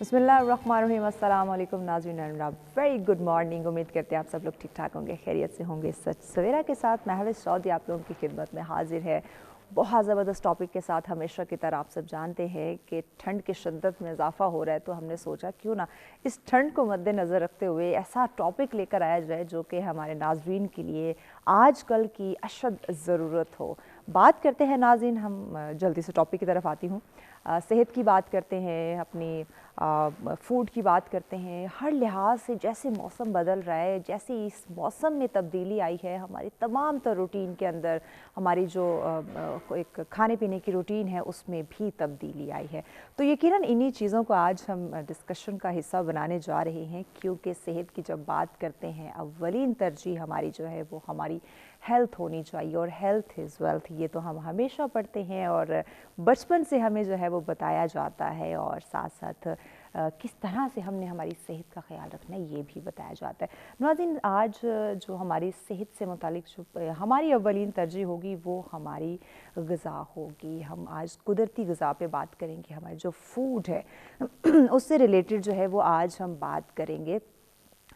بسم اللہ الرحمن الرحیم. السلام علیکم ناظرین. Very good morning. امید کرتے ہیں آپ سب لوگ ٹھیک ٹھاک ہوں گے, خیریت سے ہوں گے. سچ سویرا کے ساتھ محوش چودھری آپ لوگوں کی خدمت میں حاضر ہے. بہت زبردست ٹاپک کے ساتھ. ہمیشہ کی طرح آپ سب جانتے ہیں کہ ٹھنڈ کی شدت میں اضافہ ہو رہا ہے, تو ہم نے سوچا کیوں نہ اس ٹھنڈ کو مد نظر رکھتے ہوئے ایسا ٹاپک لے کر آیا جائے جو کہ ہمارے ناظرین کے لیے آج کل کی اشد ضرورت ہو. بات کرتے ہیں ناظرین, ہم جلدی سے ٹاپک کی طرف آتی ہوں. صحت کی بات کرتے ہیں, اپنی فوڈ کی بات کرتے ہیں. ہر لحاظ سے جیسے موسم بدل رہا ہے, جیسے اس موسم میں تبدیلی آئی ہے ہماری تمام تر روٹین کے اندر, ہماری جو ایک کھانے پینے کی روٹین ہے اس میں بھی تبدیلی آئی ہے. تو یقیناً انہی چیزوں کو آج ہم ڈسکشن کا حصہ بنانے جا رہے ہیں, کیونکہ صحت کی جب بات کرتے ہیں اولین ترجیح ہماری جو ہے وہ ہماری ہیلتھ ہونی چاہیے, اور ہیلتھ از ویلتھ. یہ تو ہم ہمیشہ پڑھتے ہیں اور بچپن سے ہمیں جو ہے وہ بتایا جاتا ہے, اور ساتھ ساتھ کس طرح سے ہم نے ہماری صحت کا خیال رکھنا ہے یہ بھی بتایا جاتا ہے. ناظرین, آج جو ہماری صحت سے متعلق جو ہماری اولین ترجیح ہوگی وہ ہماری غذا ہوگی. ہم آج قدرتی غذا پہ بات کریں گے. ہماری جو فوڈ ہے اس سے ریلیٹڈ جو ہے وہ آج ہم بات کریں گے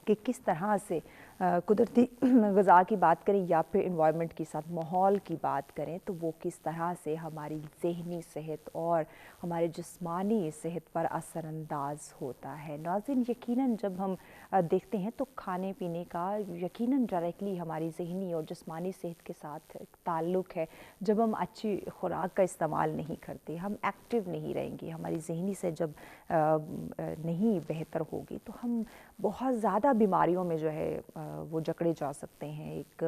کہ کس طرح سے قدرتی غذا کی بات کریں یا پھر انوائرمنٹ کے ساتھ ماحول کی بات کریں تو وہ کس طرح سے ہماری ذہنی صحت اور ہمارے جسمانی صحت پر اثر انداز ہوتا ہے. ناظرین, یقیناً جب ہم دیکھتے ہیں تو کھانے پینے کا یقیناً ڈائریکٹلی ہماری ذہنی اور جسمانی صحت کے ساتھ تعلق ہے. جب ہم اچھی خوراک کا استعمال نہیں کرتے, ہم ایکٹیو نہیں رہیں گے, ہماری ذہنی سے جب نہیں بہتر ہوگی تو ہم بہت زیادہ بیماریوں میں جو ہے وہ جکڑے جا سکتے ہیں. ایک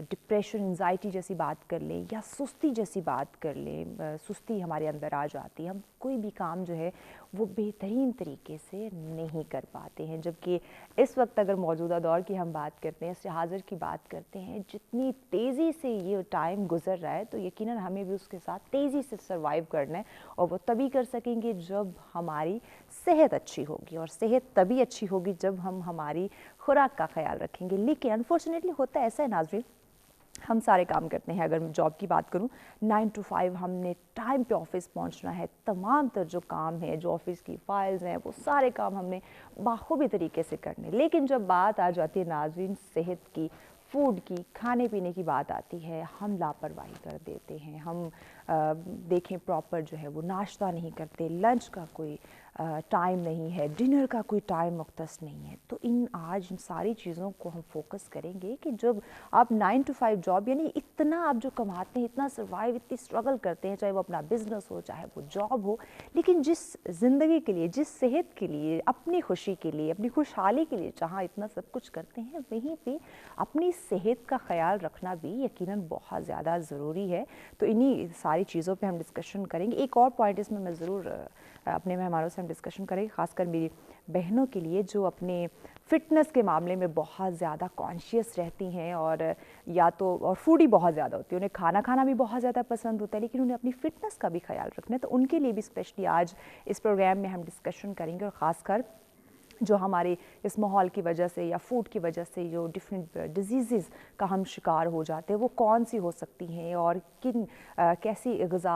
ڈپریشن, انزائٹی جیسی بات کر لیں یا سستی جیسی بات کر لیں, سستی ہمارے اندر آ جاتی ہے. ہم کوئی بھی کام جو ہے وہ بہترین طریقے سے نہیں کر پاتے ہیں. جبکہ اس وقت اگر موجودہ دور کی ہم بات کرتے ہیں, اس حاضر کی بات کرتے ہیں, جتنی تیزی سے یہ ٹائم گزر رہا ہے تو یقیناً ہمیں بھی اس کے ساتھ تیزی سے سروائیو کرنا ہے, اور وہ تبھی کر سکیں گے جب ہماری صحت اچھی ہوگی, اور صحت تبھی اچھی ہوگی جب ہم ہماری خوراک کا خیال رکھیں گے. لیکن انفارچونیٹلی ہوتا ایسا ہے ناظرین, ہم سارے کام کرتے ہیں. اگر میں جاب کی بات کروں 9 to 5 ہم نے ٹائم پہ آفس پہنچنا ہے. تمام تر جو کام ہیں, جو آفس کی فائلز ہیں, وہ سارے کام ہم نے بخوبی طریقے سے کرنے. لیکن جب بات آ جاتی ہے ناظرین صحت کی, فوڈ کی, کھانے پینے کی بات آتی ہے, ہم لاپرواہی کر دیتے ہیں. ہم دیکھیں پراپر جو ہے وہ ناشتہ نہیں کرتے, لنچ کا کوئی ٹائم نہیں ہے, ڈنر کا کوئی ٹائم مختص نہیں ہے. تو آج ان ساری چیزوں کو ہم فوکس کریں گے کہ جب آپ 9 to 5 جاب, یعنی اتنا آپ جو کماتے ہیں, اتنا سروائیو, اتنی اسٹرگل کرتے ہیں, چاہے وہ اپنا بزنس ہو, چاہے وہ جاب ہو, لیکن جس زندگی کے لیے, جس صحت کے لیے, اپنی خوشی کے لیے, اپنی خوشحالی کے لیے جہاں اتنا سب کچھ کرتے ہیں, وہیں پہ اپنی صحت کا خیال رکھنا بھی یقیناً بہت زیادہ ضروری ہے. تو انہی ساری چیزوں پہ ہم ڈسکشن کریں گے. ایک اور پوائنٹ اس میں ضرور اپنے مہمانوں سے ہم ڈسکشن کریں گے, خاص کر میری بہنوں کے لیے جو اپنے فٹنس کے معاملے میں بہت زیادہ کانشیس رہتی ہیں, اور یا تو اور فوڈی بہت زیادہ ہوتی ہے, انہیں کھانا کھانا بھی بہت زیادہ پسند ہوتا ہے, لیکن انہیں اپنی فٹنس کا بھی خیال رکھنا ہے. تو ان کے لیے بھی اسپیشلی آج اس پروگرام میں ہم ڈسکشن کریں گے, اور خاص کر جو ہمارے اس ماحول کی وجہ سے یا فوڈ کی وجہ سے جو ڈفرینٹ ڈیزیزز کا ہم شکار ہو جاتے ہیں وہ کون سی ہو سکتی ہیں, اور کن کیسی غذا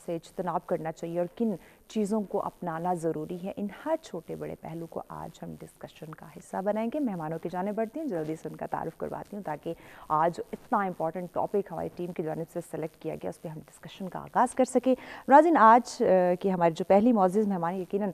سے اجتناب کرنا چاہیے, اور کن چیزوں کو اپنانا ضروری ہے. ان ہر چھوٹے بڑے پہلو کو آج ہم ڈسکشن کا حصہ بنائیں گے. مہمانوں کی جانب بڑھتی ہیں, جلدی سے ان کا تعارف کرواتی ہوں تاکہ آج اتنا امپورٹنٹ ٹاپک ہماری ٹیم کی جانب سے سلیکٹ کیا گیا اس پہ ہم ڈسکشن کا آغاز کر سکیں. ناظرین, آج کی ہماری جو پہلی معزز مہمان یقیناً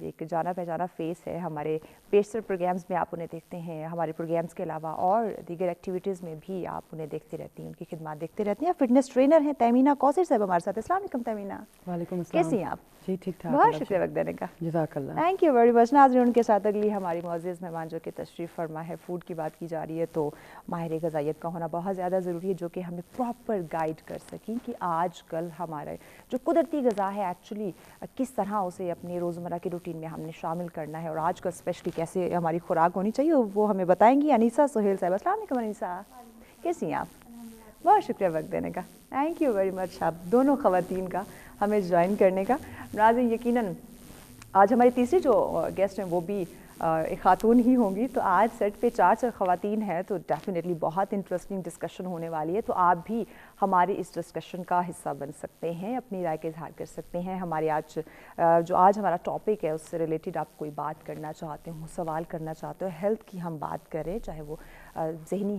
ایک جانا پہچانا فیس ہے. ہمارے بیشتر پروگرامز میں آپ انہیں دیکھتے ہیں, ہمارے پروگرامز کے علاوہ اور دیگر ایکٹیویٹیز میں بھی آپ انہیں دیکھتے رہتی ہیں, ان کی خدمات دیکھتے رہتی ہیں. فٹنس ٹرینر ہیں تہمینہ کوثر صاحب ہمارے ساتھ. السلام علیکم تہمینہ. وعلیکم السلام. کیسی ہیں آپ؟ جی ٹھیک ٹھاک. بہت شکریہ وقت دینے کا. جزاک اللہ. Thank you very much. ناظرین, ان کے ساتھ اگلی ہماری معزز مہمان جو کہ تشریف فرما ہے, فوڈ کی بات کی جا رہی ہے تو ماہر غذائیت کا ہونا بہت زیادہ ضروری ہے, جو کہ ہمیں پراپر گائیڈ کر سکیں کہ آج کل ہمارے جو قدرتی غذا ہے ایکچولی کس طرح اسے اپنی روزمرہ کی روٹین میں ہم نے شامل کرنا ہے, اور آج کل اسپیشلی کیسے ہماری خوراک ہونی چاہیے وہ ہمیں بتائیں گی انیسہ سہیل صاحب. السلام علیکم انیسہ, کیسی ہیں آپ؟ بہت شکریہ وقت دینے کا. تھینک یو ویری مچ آپ دونوں خواتین کا ہمیں جوائن کرنے کا. ناظرین, یقیناً آج ہماری تیسری جو گیسٹ ہیں وہ بھی ایک خاتون ہی ہوں گی. تو آج سیٹ پہ 4 خواتین ہیں, تو ڈیفینیٹلی بہت انٹرسٹنگ ڈسکشن ہونے والی ہے. تو آپ بھی ہماری اس ڈسکشن کا حصہ بن سکتے ہیں, اپنی رائے کا اظہار کر سکتے ہیں. ہمارے آج ہمارا ٹاپک ہے اس سے ریلیٹڈ آپ کوئی بات کرنا چاہتے ہو, سوال کرنا چاہتے ہو, ہیلتھ کی ہم بات کریں, چاہے وہ ذہنی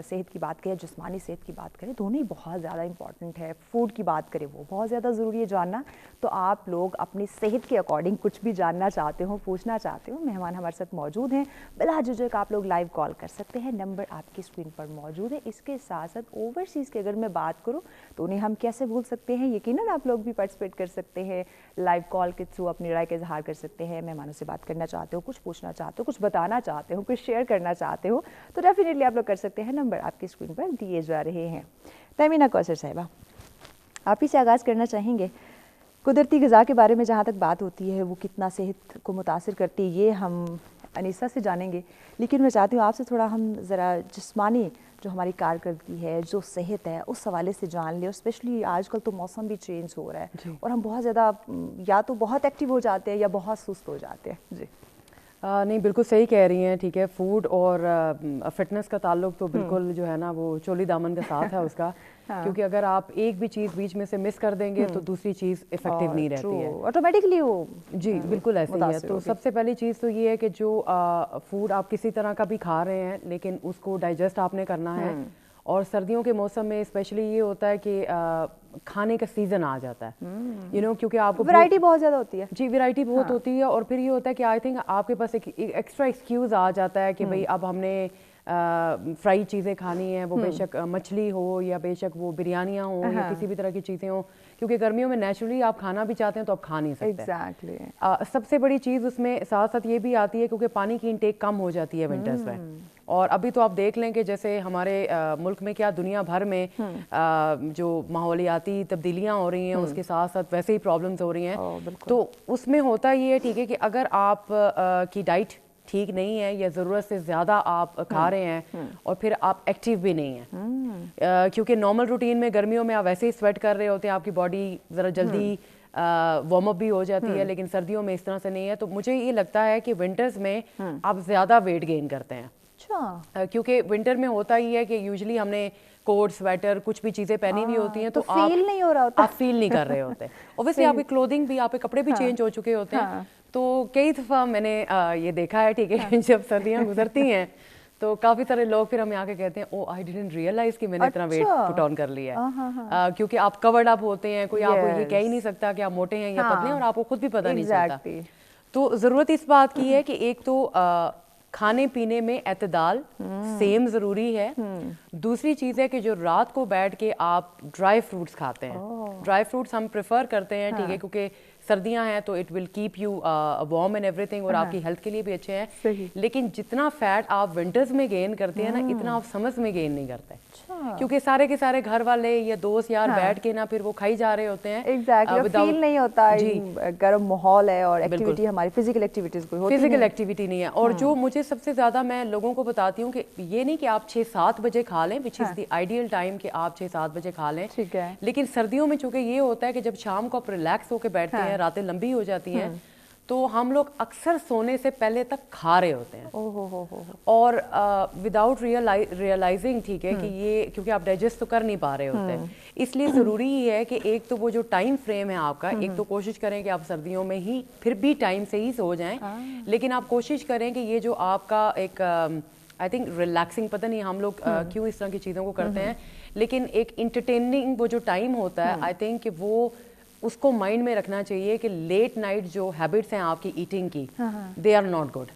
صحت کی بات کریں, جسمانی صحت کی بات کریں, دونوں ہی بہت زیادہ امپورٹنٹ ہے. فوڈ کی بات کریں, وہ بہت زیادہ ضروری ہے جاننا. تو آپ لوگ اپنی صحت کے اکارڈنگ کچھ بھی جاننا چاہتے ہو, پوچھنا چاہتے ہو, مہمان ہمارے ساتھ موجود ہیں. بلا جھجھک آپ لوگ لائیو کال کر سکتے ہیں, نمبر آپ کی اسکرین پر موجود ہے. اس کے ساتھ ساتھ اوورسیز کی اگر میں بات کروں تو انہیں ہم کیسے بھول سکتے ہیں. یقیناً آپ لوگ بھی پارٹیسپیٹ کر سکتے ہیں, لائیو کال کے تھرو اپنی رائے کا اظہار کر سکتے ہیں. مہمانوں سے بات کرنا چاہتے ہو, کچھ پوچھنا چاہتے ہو, کچھ بتانا چاہتے ہو, کچھ شیئر کرنا چاہتے ہو, تو ڈیفینیٹلی آپ لوگ کر سکتے ہیں. نمبر آپ کی اسکرین پر دیے جا رہے ہیں. تہمینہ کوثر صاحبہ, آپ ہی سے آغاز کرنا چاہیں گے. قدرتی غذا کے بارے میں جہاں تک بات ہوتی ہے وہ کتنا صحت کو متاثر کرتی ہے یہ ہم انیسہ سے جانیں گے, لیکن میں چاہتی ہوں آپ سے تھوڑا ہم ذرا جسمانی جو ہماری کارکردگی ہے, جو صحت ہے, اس حوالے سے جان لیں. اور اسپیشلی آج کل تو موسم بھی چینج ہو رہا ہے اور ہم بہت زیادہ یا تو بہت ایکٹیو ہو جاتے ہیں یا بہت سست ہو جاتے ہیں. جی نہیں بالکل صحیح کہہ رہی ہیں. ٹھیک ہے, فوڈ اور فٹنس کا تعلق تو بالکل جو ہے نا وہ چولی دامن کے ساتھ ہے اس کا, کیونکہ اگر آپ ایک بھی چیز بیچ میں سے مس کر دیں گے تو دوسری چیز افیکٹو نہیں رہتی ہے, آٹومیٹکلی وہ. جی بالکل ایسے ہی ہے. تو سب سے پہلی چیز تو یہ ہے کہ جو فوڈ آپ کسی طرح کا بھی کھا رہے ہیں لیکن اس کو ڈائجسٹ آپ نے کرنا ہے. اور سردیوں کے موسم میں اسپیشلی یہ ہوتا ہے کہ کھانے کا سیزن آ جاتا ہے, کیونکہ آپ کو ورائٹی بہت زیادہ ہوتی ہے. جی ورائٹی بہت ہوتی ہے. اور پھر یہ ہوتا ہے کہ آئی تھنک آپ کے پاس ایک ایکسٹرا ایکسکیوز آ جاتا ہے کہ بھئی اب ہم نے فرائی چیزیں کھانی ہیں, وہ بے شک مچھلی ہو یا بے شک وہ بریانیاں ہوں یا کسی بھی طرح کی چیزیں ہوں, کیونکہ گرمیوں میں نیچرلی آپ کھانا بھی چاہتے ہیں تو آپ کھا نہیں سکتے. ایگزیکٹلی. سب سے بڑی چیز اس میں ساتھ ساتھ یہ بھی آتی ہے کیونکہ پانی کی انٹیک کم ہو جاتی ہے ونٹرز میں. اور ابھی تو آپ دیکھ لیں کہ جیسے ہمارے ملک میں کیا دنیا بھر میں جو ماحولیاتی تبدیلیاں ہو رہی ہیں اس کے ساتھ ساتھ ویسے ہی پرابلمز ہو رہی ہیں. تو اس میں ہوتا یہ ہے ٹھیک ہے کہ اگر آپ کی ڈائٹ ٹھیک نہیں ہے یا ضرورت سے زیادہ آپ کھا رہے ہیں اور پھر آپ ایکٹیو بھی نہیں ہیں, کیونکہ نارمل روٹین میں گرمیوں میں آپ ویسے ہی سویٹ کر رہے ہوتے ہیں, آپ کی باڈی ذرا جلدی وارم اپ بھی ہو جاتی ہے, لیکن سردیوں میں اس طرح سے نہیں ہے. تو مجھے یہ لگتا ہے کہ ونٹرز میں آپ زیادہ ویٹ گین کرتے ہیں, کیونکہ ونٹر میں ہوتا ہی ہے کہ یوزلی ہم نے کوٹ سویٹر کچھ بھی چیزیں پہنی ہوئی ہوتی ہیں تو فیل نہیں ہو رہا ہوتا, آپ فیل نہیں کر رہے ہوتے. اوبویسلی آپ کی کلودنگ بھی, آپ کے کپڑے بھی چینج ہو چکے ہوتے ہیں. تو کئی دفعہ میں نے یہ دیکھا ہے ٹھیک ہے, جب سردیاں گزرتی ہیں تو کافی سارے لوگ پھر ہمیں آ کے کہتے ہیں او آئی ڈیڈنٹ ریئلائز کہ میں نے اتنا ویٹ پٹ آن کر لیا ہے, کیونکہ آپ کورڈ اپ ہوتے ہیں, کوئی آپ کو یہ کہہ ہی نہیں سکتا کہ آپ موٹے ہیں یا پتلے ہیں اور آپ کو خود بھی پتہ نہیں چلتا. تو ضرورت اس بات کی ہے کہ ایک تو کھانے پینے میں اعتدال سیم ضروری ہے. دوسری چیز ہے کہ جو رات کو بیٹھ کے آپ ڈرائی فروٹس کھاتے ہیں, ڈرائی فروٹس ہم پریفر کرتے ہیں ٹھیک ہے, کیونکہ سردیاں ہیں تو it will keep you warm and every thing, اور آپ کی ہیلتھ کے لیے بھی اچھے ہیں. لیکن جتنا فیٹ آپ ونٹرز میں گین کرتے ہیں نا اتنا آپ سمرز میں گین نہیں کرتے, کیونکہ سارے کے سارے گھر والے یا دوست یار بیٹھ کے نا پھر وہ کھائی جا رہے ہوتے ہیں. ایگزیکٹلی, فیل نہیں ہوتا, گرم ماحول ہے اور ایکٹیویٹی ہماری فزیکل ایکٹیویٹیز کوئی ہوتی نہیں, فزیکل ایکٹیویٹی نہیں ہے. اور جو مجھے سب سے زیادہ میں لوگوں کو بتاتی ہوں کہ یہ نہیں کہ آپ 6-7 بجے کھا لیں, وچ از دی آئیڈیل ٹائم کہ آپ 6-7 بجے کھا لیں, لیکن سردیوں میں چونکہ یہ ہوتا ہے کہ جب شام کو آپ ریلیکس ہو کے بیٹھتے ہیں, راتیں لمبی ہو جاتی ہیں, تو ہم لوگ اکثر سونے سے پہلے تک کھا رہے ہوتے ہیں, اور وداؤٹ ریئلائزنگ ٹھیک ہے کہ یہ کیونکہ آپ ڈائجسٹ تو کر نہیں پا رہے ہوتے ہیں. اس لیے ضروری ہی ہے کہ ایک تو وہ جو ٹائم فریم ہے آپ کا, ایک تو کوشش کریں کہ آپ سردیوں میں ہی پھر بھی ٹائم سے ہی سو جائیں, لیکن آپ کوشش کریں کہ یہ جو آپ کا ایک آئی تھنک ریلیکسنگ, پتہ نہیں ہم لوگ کیوں اس طرح کی چیزوں کو کرتے ہیں, لیکن ایک انٹرٹیننگ وہ جو ٹائم ہوتا ہے آئی تھنک کہ وہ اس کو مائنڈ میں رکھنا چاہیے کہ لیٹ نائٹ جو ہیبٹس ہیں آپ کی ایٹنگ کی, دے آر ناٹ گڈ.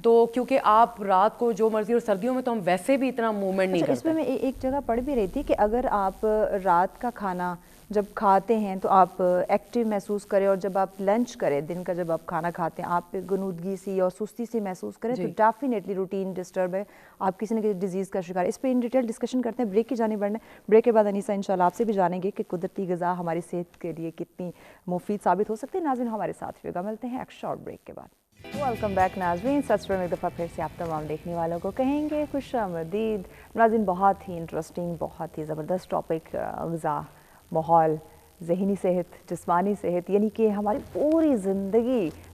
تو کیونکہ آپ رات کو جو مرضی, اور سردیوں میں تو ہم ویسے بھی اتنا موومنٹ نہیں کرتے. اس میں میں ایک جگہ پڑھ بھی رہی تھی کہ اگر آپ رات کا کھانا جب کھاتے ہیں تو آپ ایکٹیو محسوس کریں, اور جب آپ لنچ کریں دن کا, جب آپ کھانا کھاتے ہیں آپ گنودگی سی اور سستی سی محسوس کریں تو ڈیفینیٹلی روٹین ڈسٹرب ہے, آپ کسی نہ کسی ڈیزیز کا شکار. اس پہ ان ڈیٹیل ڈسکشن کرتے ہیں, بریک کی جانب بڑھنا ہے. بریک کے بعد انیسہ انشاءاللہ آپ سے بھی جانیں گے کہ قدرتی غذا ہماری صحت کے لیے کتنی مفید ثابت ہو سکتی ہے. ناظرین ہمارے ساتھ رہیے گا, ملتے ہیں ایک شارٹ بریک کے بعد. ویلکم بیک ناظرین, سچ میں ایک دفعہ پھر سے آپ تمام دیکھنے والوں کو کہیں گے خوش آمدید. ناظرین بہت ہی انٹرسٹنگ, بہت ہی زبردست ٹاپک غذا, ماحول, ذہنی صحت, جسمانی صحت, یعنی کہ ہماری پوری زندگی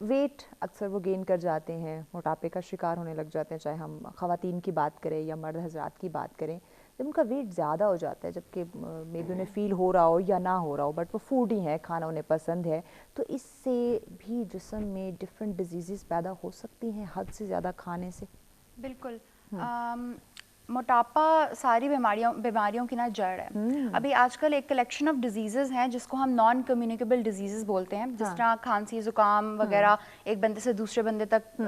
ویٹ اکثر وہ گین کر جاتے ہیں, موٹاپے کا شکار ہونے لگ جاتے ہیں, چاہے ہم خواتین کی بات کریں یا مرد حضرات کی بات کریں. جب ان کا ویٹ زیادہ ہو جاتا ہے, جبکہ مے بی انہیں فیل ہو رہا ہو یا نہ ہو رہا ہو, بٹ وہ فوڈی ہیں, کھانا انہیں پسند ہے, تو اس سے بھی جسم میں ڈفرینٹ ڈیزیزز پیدا ہو سکتی ہیں حد سے زیادہ کھانے سے. بالکل. موٹاپا ساری بیماریوں کی نا جڑ ہے. ابھی آج کل ایک کلیکشن آف ڈیزیزز ہیں جس کو ہم نان کمیونیکیبل ڈیزیزز بولتے ہیں, جس طرح کھانسی, زکام وغیرہ ایک بندے سے دوسرے بندے تک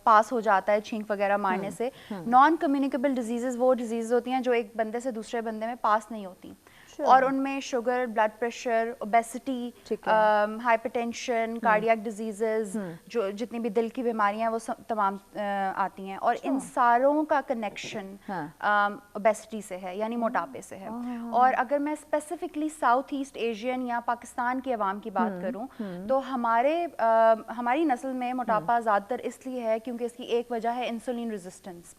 پاس ہو جاتا ہے چھینک وغیرہ مارنے سے. نان کمیونیکیبل ڈیزیزز وہ ڈیزیزز ہوتی ہیں جو ایک بندے سے دوسرے بندے میں پاس نہیں ہوتی, اور ان میں sugar, blood pressure, obesity, hypertension, cardiac diseases, جو جتنی بھی دل کی بیماریاں ہیں وہ تمام آتی ہیں, اور ان ساروں کا کنیکشن اوبیسٹی سے ہے, یعنی موٹاپے سے ہے. اور اگر میں اسپیسیفکلی ساؤتھ ایسٹ ایشین یا پاکستان کے عوام کی بات کروں تو ہماری نسل میں موٹاپا زیادہ تر اس لیے ہے کیونکہ اس کی ایک وجہ ہے انسولین ریزسٹنس.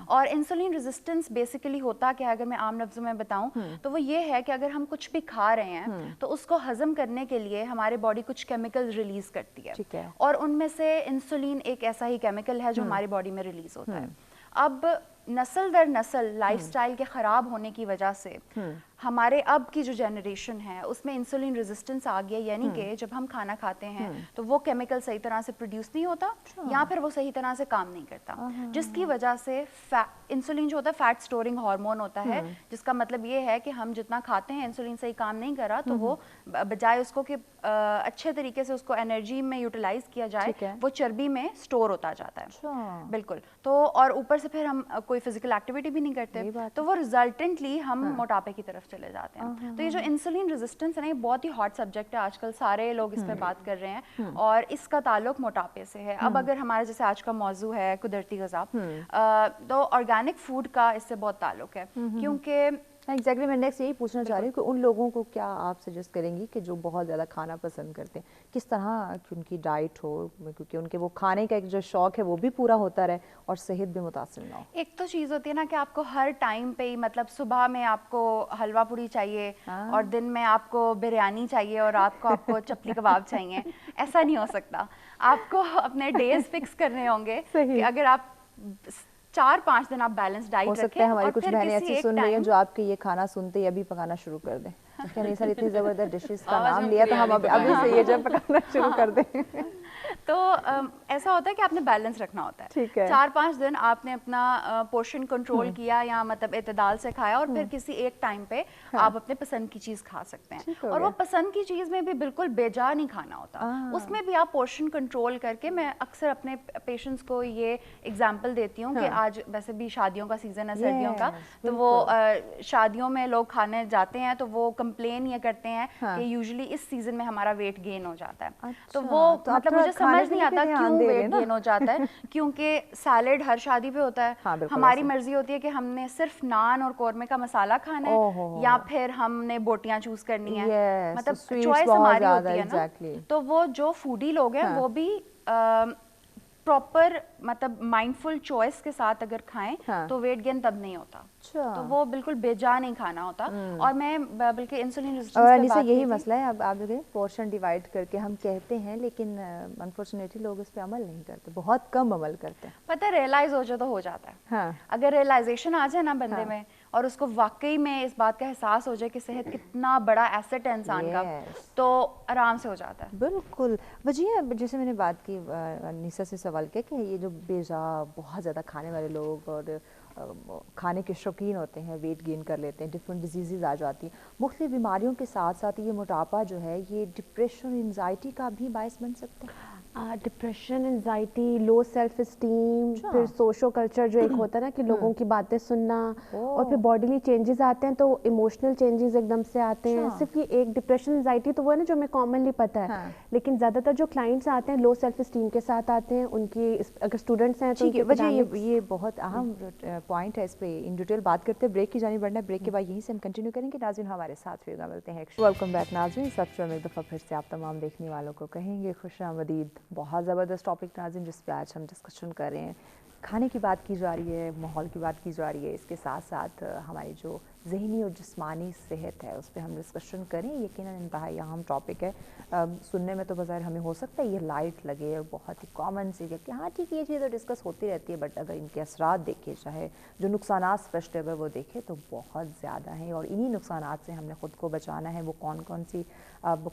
اور انسولین ریزسٹنس بیسیکلی ہوتا کیا ہے, اگر میں عام لفظوں میں بتاؤں تو وہ یہ ہے کہ اگر ہم کچھ بھی کھا رہے ہیں تو اس کو ہضم کرنے کے لیے ہمارے باڈی کچھ کیمیکل ریلیز کرتی ہے, اور ان میں سے انسولین ایک ایسا ہی کیمیکل ہے جو ہماری باڈی میں ریلیز ہوتا ہے. اب نسل در نسل لائف سٹائل کے خراب ہونے کی وجہ سے ہمارے اب کی جو جنریشن ہے اس میں انسولین ریزسٹنس آ گیا, یعنی کہ جب ہم کھانا کھاتے ہیں تو وہ کیمیکل صحیح طرح سے پروڈیوس نہیں ہوتا یا پھر وہ صحیح طرح سے کام نہیں کرتا, جس کی وجہ سے انسولین جو ہوتا ہے فیٹ سٹورنگ ہارمون ہوتا ہے, جس کا مطلب یہ ہے کہ ہم جتنا کھاتے ہیں انسولین صحیح کام نہیں کر رہا, تو وہ بجائے اس کو کہ اچھے طریقے سے اس کو انرجی میں یوٹیلائز کیا جائے وہ چربی میں سٹور ہوتا جاتا ہے. بالکل. تو اور اوپر سے پھر ہم کوئی فزیکل ایکٹیویٹی بھی نہیں کرتے, تو وہ ریزلٹنٹلی ہم موٹاپے کی طرف چلے جاتے ہیں. تو یہ جو انسولین ریزسٹنس ہے نا, یہ بہت ہی ہاٹ سبجیکٹ ہے, آج کل سارے لوگ اس پہ بات کر رہے ہیں, اور اس کا تعلق موٹاپے سے ہے. اب اگر ہمارا جیسے آج کا موضوع ہے قدرتی غذا, تو آرگینک فوڈ کا اس سے بہت تعلق ہے, کیونکہ ایگزیکٹلی میں نیکسٹ یہی پوچھنا چاہ رہی ہوں کہ ان لوگوں کو کیا آپ سجیسٹ کریں گی کہ جو بہت زیادہ کھانا پسند کرتے ہیں, کس طرح ان کی ڈائٹ ہو, کیونکہ ان کے وہ کھانے کا ایک جو شوق ہے وہ بھی پورا ہوتا رہے اور صحت بھی متاثر نہ ہو. ایک تو چیز ہوتی ہے نا کہ آپ کو ہر ٹائم پہ ہی, مطلب صبح میں آپ کو حلوہ پوری چاہیے اور دن میں آپ کو بریانی چاہیے اور رات کو آپ کو چپلی کباب چاہیے, ایسا نہیں ہو سکتا. آپ کو اپنے ڈیز فکس کرنے ہوں گے کہ اگر آپ 4-5 دن آپ بیلنس ڈائٹ رکھیں. ہو سکتا ہے ہماری کچھ بہنیں ایسی سن رہی ہیں جو آپ کے یہ کھانا سنتے ہی ابھی پکانا شروع کر دیں, کیونکہ ہم یہ ساری اتنی زبردست ڈشز کا نام لیا تو ہم ابھی سے یہ جب پکانا شروع کر دیں. تو ایسا ہوتا ہے کہ آپ نے بیلنس رکھنا ہوتا ہے. 4-5 دن آپ نے اپنا پورشن کنٹرول کیا یا مطلب اعتدال سے کھایا, اور پھر کسی ایک ٹائم پہ آپ اپنے پسند کی چیز کھا سکتے ہیں. اور وہ پسند کی چیز میں بھی بالکل بے جا نہیں کھانا ہوتا, اس میں بھی آپ پورشن کنٹرول کر کے. میں اکثر اپنے پیشنٹس کو یہ ایگزامپل دیتی ہوں کہ آج ویسے بھی شادیوں کا سیزن ہے, سردیوں کا, تو وہ شادیوں میں لوگ کھانے جاتے ہیں تو وہ کمپلین یہ کرتے ہیں کہ یوزلی اس سیزن میں ہمارا ویٹ گین ہو جاتا ہے. تو وہ مطلب مجھے سمجھ نہیں آتا کیوں ویٹ گین ہو جاتا ہے, کیونکہ سیلڈ ہر شادی پہ ہوتا ہے. ہماری مرضی ہوتی ہے کہ ہم نے صرف نان اور قورمے کا مسالہ کھانا ہے یا پھر ہم نے بوٹیاں چوز کرنی ہے, مطلب چوائس ہماری ہوتی ہے نا. تو وہ جو فوڈی لوگ ہیں وہ بھی پراپر مطلب مائنڈفل چوائس کے ساتھ اگر کھائیں تو ویٹ گین تب نہیں ہوتا. تو وہ بالکل بے جا نہیں کھانا ہوتا. اور میں بلکہ انسولین ریزسٹنس سے یہی مسئلہ ہے. اب آپ دیکھیں پورشن ڈیوائڈ کر کے ہم کہتے ہیں, لیکن انفارچونیٹلی لوگ اس پہ عمل نہیں کرتے, بہت کم عمل کرتے ہیں. پتہ ہے ریئلائز ہو جائے تو ہو جاتا ہے. اگر ریئلائزیشن آ جائے نا بندے میں, اور اس کو واقعی میں اس بات کا احساس ہو جائے کہ صحت کتنا بڑا ایسٹ ہے انسان کا, تو آرام سے ہو جاتا ہے. بالکل. وجیہ جیسے میں نے بات کی نیسا سے سوال کیا کہ یہ جو بے جا بہت زیادہ کھانے والے لوگ اور کھانے کے شوقین ہوتے ہیں, ویٹ گین کر لیتے ہیں, ڈفرینٹ ڈیزیزز آ جاتی ہیں, مختلف بیماریوں کے ساتھ ساتھ یہ موٹاپا جو ہے یہ ڈپریشن, انزائٹی کا بھی باعث بن سکتا ہے. Depression, anxiety, low self esteem, پھر سوشو کلچر جو ایک ہوتا ہے نا کہ لوگوں کی باتیں سننا, اور پھر باڈیلی چینجز آتے ہیں تو ایموشنل چینجز ایک دم سے آتے ہیں. صرف یہ ایک ڈپریشن, انزائٹی تو وہ ہے نا جو ہمیں کامنلی پتہ ہے, لیکن زیادہ تر جو کلائنٹس آتے ہیں لو سیلف اسٹیم کے ساتھ آتے ہیں. ان کی اگر اسٹوڈنٹس ہیں تو وجہ یہ بہت اہم پوائنٹ ہے, اس پہ ان ڈیٹیل بات کرتے ہیں. بریک کی جانب بڑھنا ہے, بریک کے بعد یہیں سے ہم کنٹینیو کریں گے. ناظرین ہمارے ساتھ رہیے گا, ملتے ہیں. ویلکم بیک ناظرین. سب سے ایک دفعہ پھر سے آپ تمام دیکھنے والوں کو کہیں گے خوش آمدید. بہت زبردست ٹاپک ناظرین جس پہ آج ہم ڈسکشن کر رہے ہیں. کھانے کی بات کی جا رہی ہے, ماحول کی بات کی جا رہی ہے, اس کے ساتھ ساتھ ہماری جو ذہنی اور جسمانی صحت ہے اس پہ ہم ڈسکشن کریں. یقیناً انتہائی اہم ٹاپک ہے. سننے میں تو بظاہر ہمیں ہو سکتا ہے یہ لائٹ لگے اور بہت ہی کامن سی کہ ہاں ٹھیک ہے یہ چیزیں ڈسکس ہوتی رہتی ہے, بٹ اگر ان کے اثرات دیکھے چاہے جو نقصانات فرسٹ اگر وہ دیکھے تو بہت زیادہ ہیں, اور انہی نقصانات سے ہم نے خود کو بچانا ہے. وہ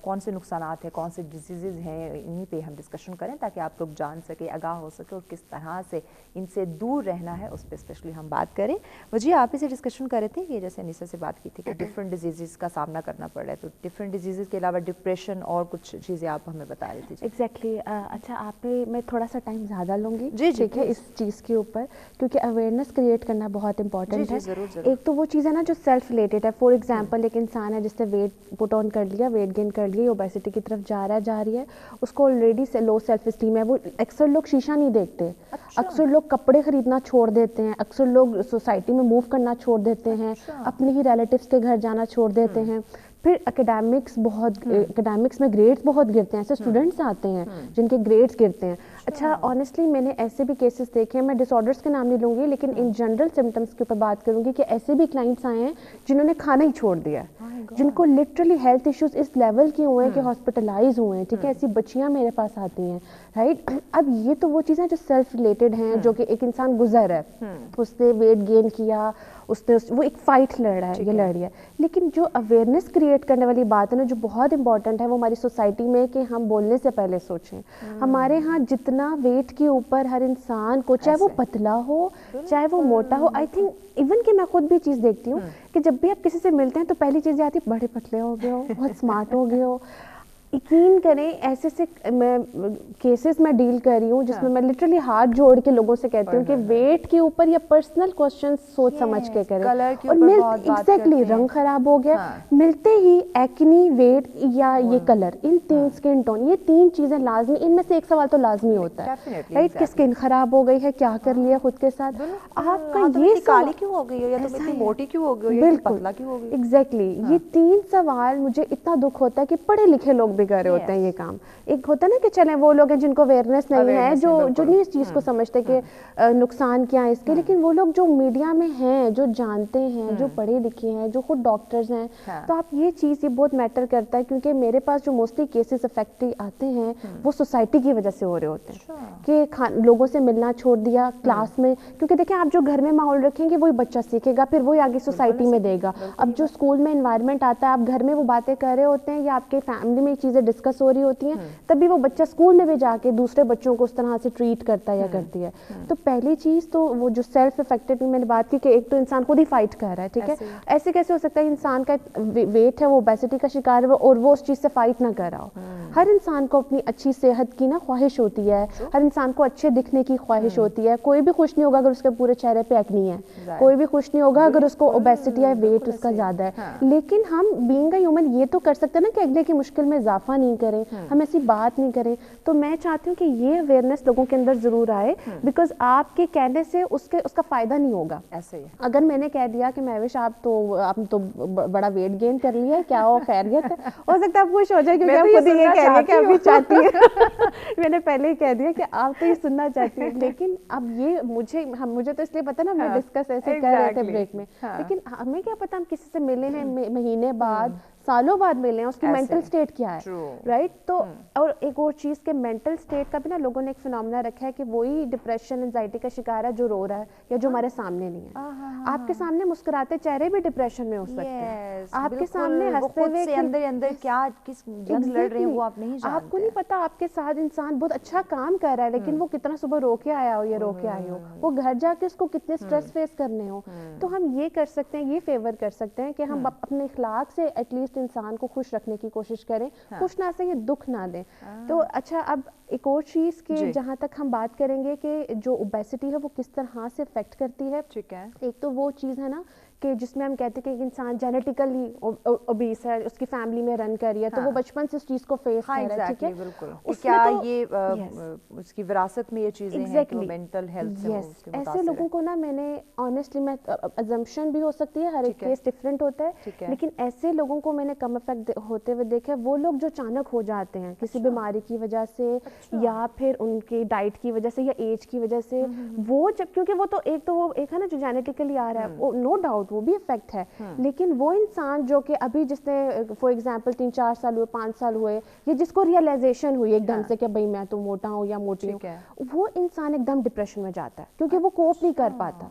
کون سے نقصانات ہیں, کون سے ڈیزیزز ہیں, انہی پہ ہم ڈسکشن کریں تاکہ آپ لوگ جان سکیں, آگاہ ہو سکے, اور کس طرح سے ان سے دور رہنا ہے اس پہ اسپیشلی ہم بات کریں. وہ جی آپ ہی سے ڈسکشن کر رہے تھے کہ جیسے انیسا سے بات کی تھی کہ ڈفرینٹ ڈیزیزز کا سامنا کرنا پڑ رہا ہے, تو ڈفرینٹ ڈیزیزز کے علاوہ ڈپریشن اور کچھ چیزیں آپ ہمیں بتا رہی تھی. ایگزیکٹلی. اچھا آپ میں تھوڑا سا ٹائم زیادہ لوں گی جی ٹھیک ہے اس چیز کے اوپر, کیونکہ اویئرنیس کریٹ کرنا بہت امپورٹنٹ ہے. ایک تو وہ چیز ہے نا جو سیلف ریلیٹڈ ہے. فار ایگزامپل ایک انسان ہے جس نے ویٹ پٹ آن کر لیا, ویٹ گین کر لیا, اوبیسٹی کی طرف جا رہی ہے, اس کو آلریڈی لو سیلف اسٹیم ہے. وہ اکثر لوگ شیشہ نہیں دیکھتے, اکثر لوگ کپڑے خریدنا چھوڑ دیتے ہیں, اکثر لوگ سوسائٹی میں موو کرنا چھوڑ دیتے ہیں, اپنے ہی ریلیٹیوز کے گھر جانا چھوڑ دیتے ہیں. پھر اکیڈیمکس میں گریڈس بہت گرتے ہیں. ایسے اسٹوڈنٹس آتے ہیں جن کے گریڈس گرتے ہیں. اچھا آنیسٹلی میں نے ایسے بھی کیسز دیکھے ہیں, میں ڈس آرڈرس کے نام نہیں لوں گی لیکن ان جنرل سمٹمس کے اوپر بات کروں گی کہ ایسے بھی کلائنٹس آئے ہیں جنہوں نے کھانا ہی چھوڑ دیا, جن کو لٹرلی ہیلتھ ایشوز اس لیول کے ہوئے ہیں کہ ہاسپٹلائز ہوئے ہیں. ٹھیک ہے, ایسی بچیاں میرے پاس آتی ہیں, رائٹ. اب یہ تو وہ چیزیں جو سیلف ریلیٹڈ ہیں, جو کہ ایک انسان گزر ہے, اس نے ویٹ گین کیا, وہ ایک فائٹ لڑ رہا ہے, یہ لڑ رہی ہے. لیکن جو اویئرنیس کریٹ کرنے والی بات ہے نا جو بہت امپورٹنٹ ہے وہ ہماری سوسائٹی میں کہ ہم بولنے سے پہلے سوچیں. ہمارے ہاں جتنا ویٹ کے اوپر ہر انسان کو, چاہے وہ پتلا ہو چاہے وہ موٹا ہو, آئی تھنک ایون کہ میں خود بھی چیز دیکھتی ہوں کہ جب بھی آپ کسی سے ملتے ہیں تو پہلی چیز آتی ہے بڑے پتلے ہو گئے ہو, بہت اسمارٹ ہو گئے ہو. یقین کریں ایسے سے میں کیسز میں ڈیل کر رہی ہوں جس میں لٹرلی ہاتھ جوڑ کے لوگوں سے کہتی ہوں کہ ویٹ کے اوپر یا پرسنل کوسچن سوچ سمجھ کے کریں. اور ایگزیکٹلی رنگ خراب ہو گیا, ملتے ہی ایکنی, ویٹ یا یہ کلر, ان تین اسکن ٹون, یہ تین چیزیں لازمی, ان میں سے ایک سوال تو لازمی ہوتا ہے, رائٹ, کہ اسکن خراب ہو گئی ہے, کیا کر لیا خود کے ساتھ, آپ کا یہ کالی کیوں ہو گئی ہو, یا تم اتنی موٹی کیوں ہو گئی ہو, یا پتلا کیوں ہو گئی. ایگزیکٹلی یہ تین سوال مجھے اتنا دکھ ہوتا ہے کہ پڑھے لکھے لوگ بھی کر رہے ہوتے ہیں یہ کام. ایک ہوتا ہے نا کہ چلیں وہ لوگ ہیں جن کو اویئرنیس نہیں ہے, جو نہیں اس چیز کو سمجھتے کہ نقصان کیا ہے اس کے, لیکن وہ لوگ جو میڈیا میں ہیں, جو جانتے ہیں, جو پڑھے لکھے ہیں, جو خود ڈاکٹرز ہیں, تو آپ یہ چیز یہ بہت میٹر کرتا ہے. کیونکہ میرے پاس جو موسٹلی کیسز افیکٹ آتے ہیں وہ سوسائٹی کی وجہ سے ہو رہے ہوتے ہیں کہ لوگوں سے ملنا چھوڑ دیا کلاس میں. کیونکہ دیکھیں آپ جو گھر میں ماحول رکھیں گے وہی بچہ سیکھے گا, پھر وہی آگے سوسائٹی میں دے گا. اب جو اسکول میں انوائرمنٹ آتا ہے, آپ گھر میں وہ باتیں کر رہے ہوتے ہیں یا آپ کے فیملی میں چیزیں ڈسکس ہو رہی ہوتی ہیں, تبھی وہ بچہ اسکول میں بھی جا کے دوسرے بچوں کو اس طرح سے ٹریٹ کرتا ہے یا کرتی ہے. تو پہلی چیز تو وہ جو سیلف افیکٹڈ میں نے بات کی کہ ایک تو انسان خود ہی فائٹ کر رہا ہے. ٹھیک ہے, ایسے کیسے ہو سکتا ہے انسان کا ویٹ ہے وہ اوبیسٹی کا شکار ہے اور وہ اس چیز سے فائٹ نہ کر رہا ہو. ہر انسان کو اپنی اچھی صحت کی نا خواہش ہوتی ہے, ہر انسان کو اچھے دکھنے کی خواہش ہوتی ہے. کوئی بھی خوش نہیں ہوگا اگر اس کے پورے چہرے پہ ایکنی ہے, کوئی بھی خوش نہیں ہوگا اگر اس کو اوبیسٹی یا ویٹ اس کا زیادہ ہے. لیکن ہم بینگ اے ہیومن یہ تو کر سکتے ہیں نا کہ اگلے کی مشکل میں اضافہ نہیں کریں, ہم ایسی بات نہیں کریں. تو میں چاہتی ہوں کہ یہ اویئرنیس لوگوں کے اندر ضرور آئے, بیکاز آپ کے کہنے سے اس کا فائدہ نہیں ہوگا. ایسے ہی اگر میں نے کہہ دیا کہ مہوش آپ تو بڑا ویٹ گین کر لیا ہے, کیا ہو خیریت ہے, ہو سکتا ہے آپ خوش ہو جائے کیونکہ آپ خود ہی یہ کہہ رہی ہیں کہ آپ بھی چاہتی ہیں. میں نے پہلے ہی کہہ دیا کہ آپ تو یہ سننا چاہتی ہیں, لیکن اب یہ مجھے تو اس لیے پتا نا, ہم ڈسکس ایسے کر رہے تھے بریک میں, لیکن ہمیں کیا پتا ہم کسی سے ملے ہیں مہینے بعد سالوں بعد ملے ہیں, اس کی مینٹل اسٹیٹ کیا ہے, رائٹ. تو اور ایک اور چیز کے مینٹل اسٹیٹ کا بھی نا لوگوں نے ایک فنامنا رکھا ہے کہ وہی ڈپریشن انزائٹی کا شکار ہے جو رو رہا ہے یا جو ہمارے سامنے نہیں ہے. آپ کے سامنے مسکراتے چہرے بھی ڈپریشن میں ہو سکتے ہیں, آپ کے سامنے ہنستے ہوئے اندر کیا کس جنگ لڑ رہے ہیں وہ آپ نہیں جانتے, آپ کو نہیں پتا. آپ کے ساتھ انسان بہت اچھا کام کر رہا ہے لیکن وہ کتنا صبح رو کے آیا ہو یا رو کے آئی ہو, وہ گھر جا کے اس کو کتنے اسٹریس فیس کرنے ہو. تو ہم یہ کر سکتے ہیں, یہ فیور کر سکتے ہیں کہ ہم اپنے اخلاق سے ایٹ لیسٹ انسان کو خوش رکھنے کی کوشش کریں, خوش نہ سے یہ دکھ نہ دیں. تو اچھا اب ایک اور چیز کہ جہاں تک ہم بات کریں گے کہ جو اوبیسٹی ہے وہ کس طرح سے افیکٹ کرتی ہے. ٹھیک ہے, ایک تو وہ چیز ہے نا کہ جس میں ہم کہتے ہیں کہ ایک انسان جینیٹیکلی اوبیس ہے, اس کی فیملی میں رن کر رہی ہے, تو وہ بچپن سے اس چیز کو فیس کر رہا ہے. ٹھیک ہے, بالکل. کیا یہ اس کی وراثت میں یہ چیزیں ہیں کہ مینٹل ہیلتھ سے ایسے لوگوں کو نا, میں نے آنیسٹلی میں ازمپشن بھی ہو سکتی ہے, ہر ایک کیس ڈفرینٹ ہوتا ہے, لیکن ایسے لوگوں کو میں نے کم افیکٹ ہوتے ہوئے دیکھا, وہ لوگ جو اچانک ہو جاتے ہیں کسی بیماری کی وجہ سے یا پھر ان کی ڈائٹ کی وجہ سے یا ایج کی وجہ سے, وہ جب کیونکہ وہ تو ایک ہے نا جو جینیٹیکلی آ رہا ہے, نو ڈاؤٹ وہ بھی افیکٹ ہے. لیکن وہ انسان جو کہ ابھی جس نے فار ایگزامپل 3-4 سال ہوئے 5 سال ہوئے یا جس کو ریئلائزیشن ہوئی ایک دم سے کہ بھائی میں تو موٹا ہوں یا موٹی ہوں, وہ انسان ایک دم ڈپریشن میں جاتا ہے کیونکہ وہ کوپ نہیں کر پاتا.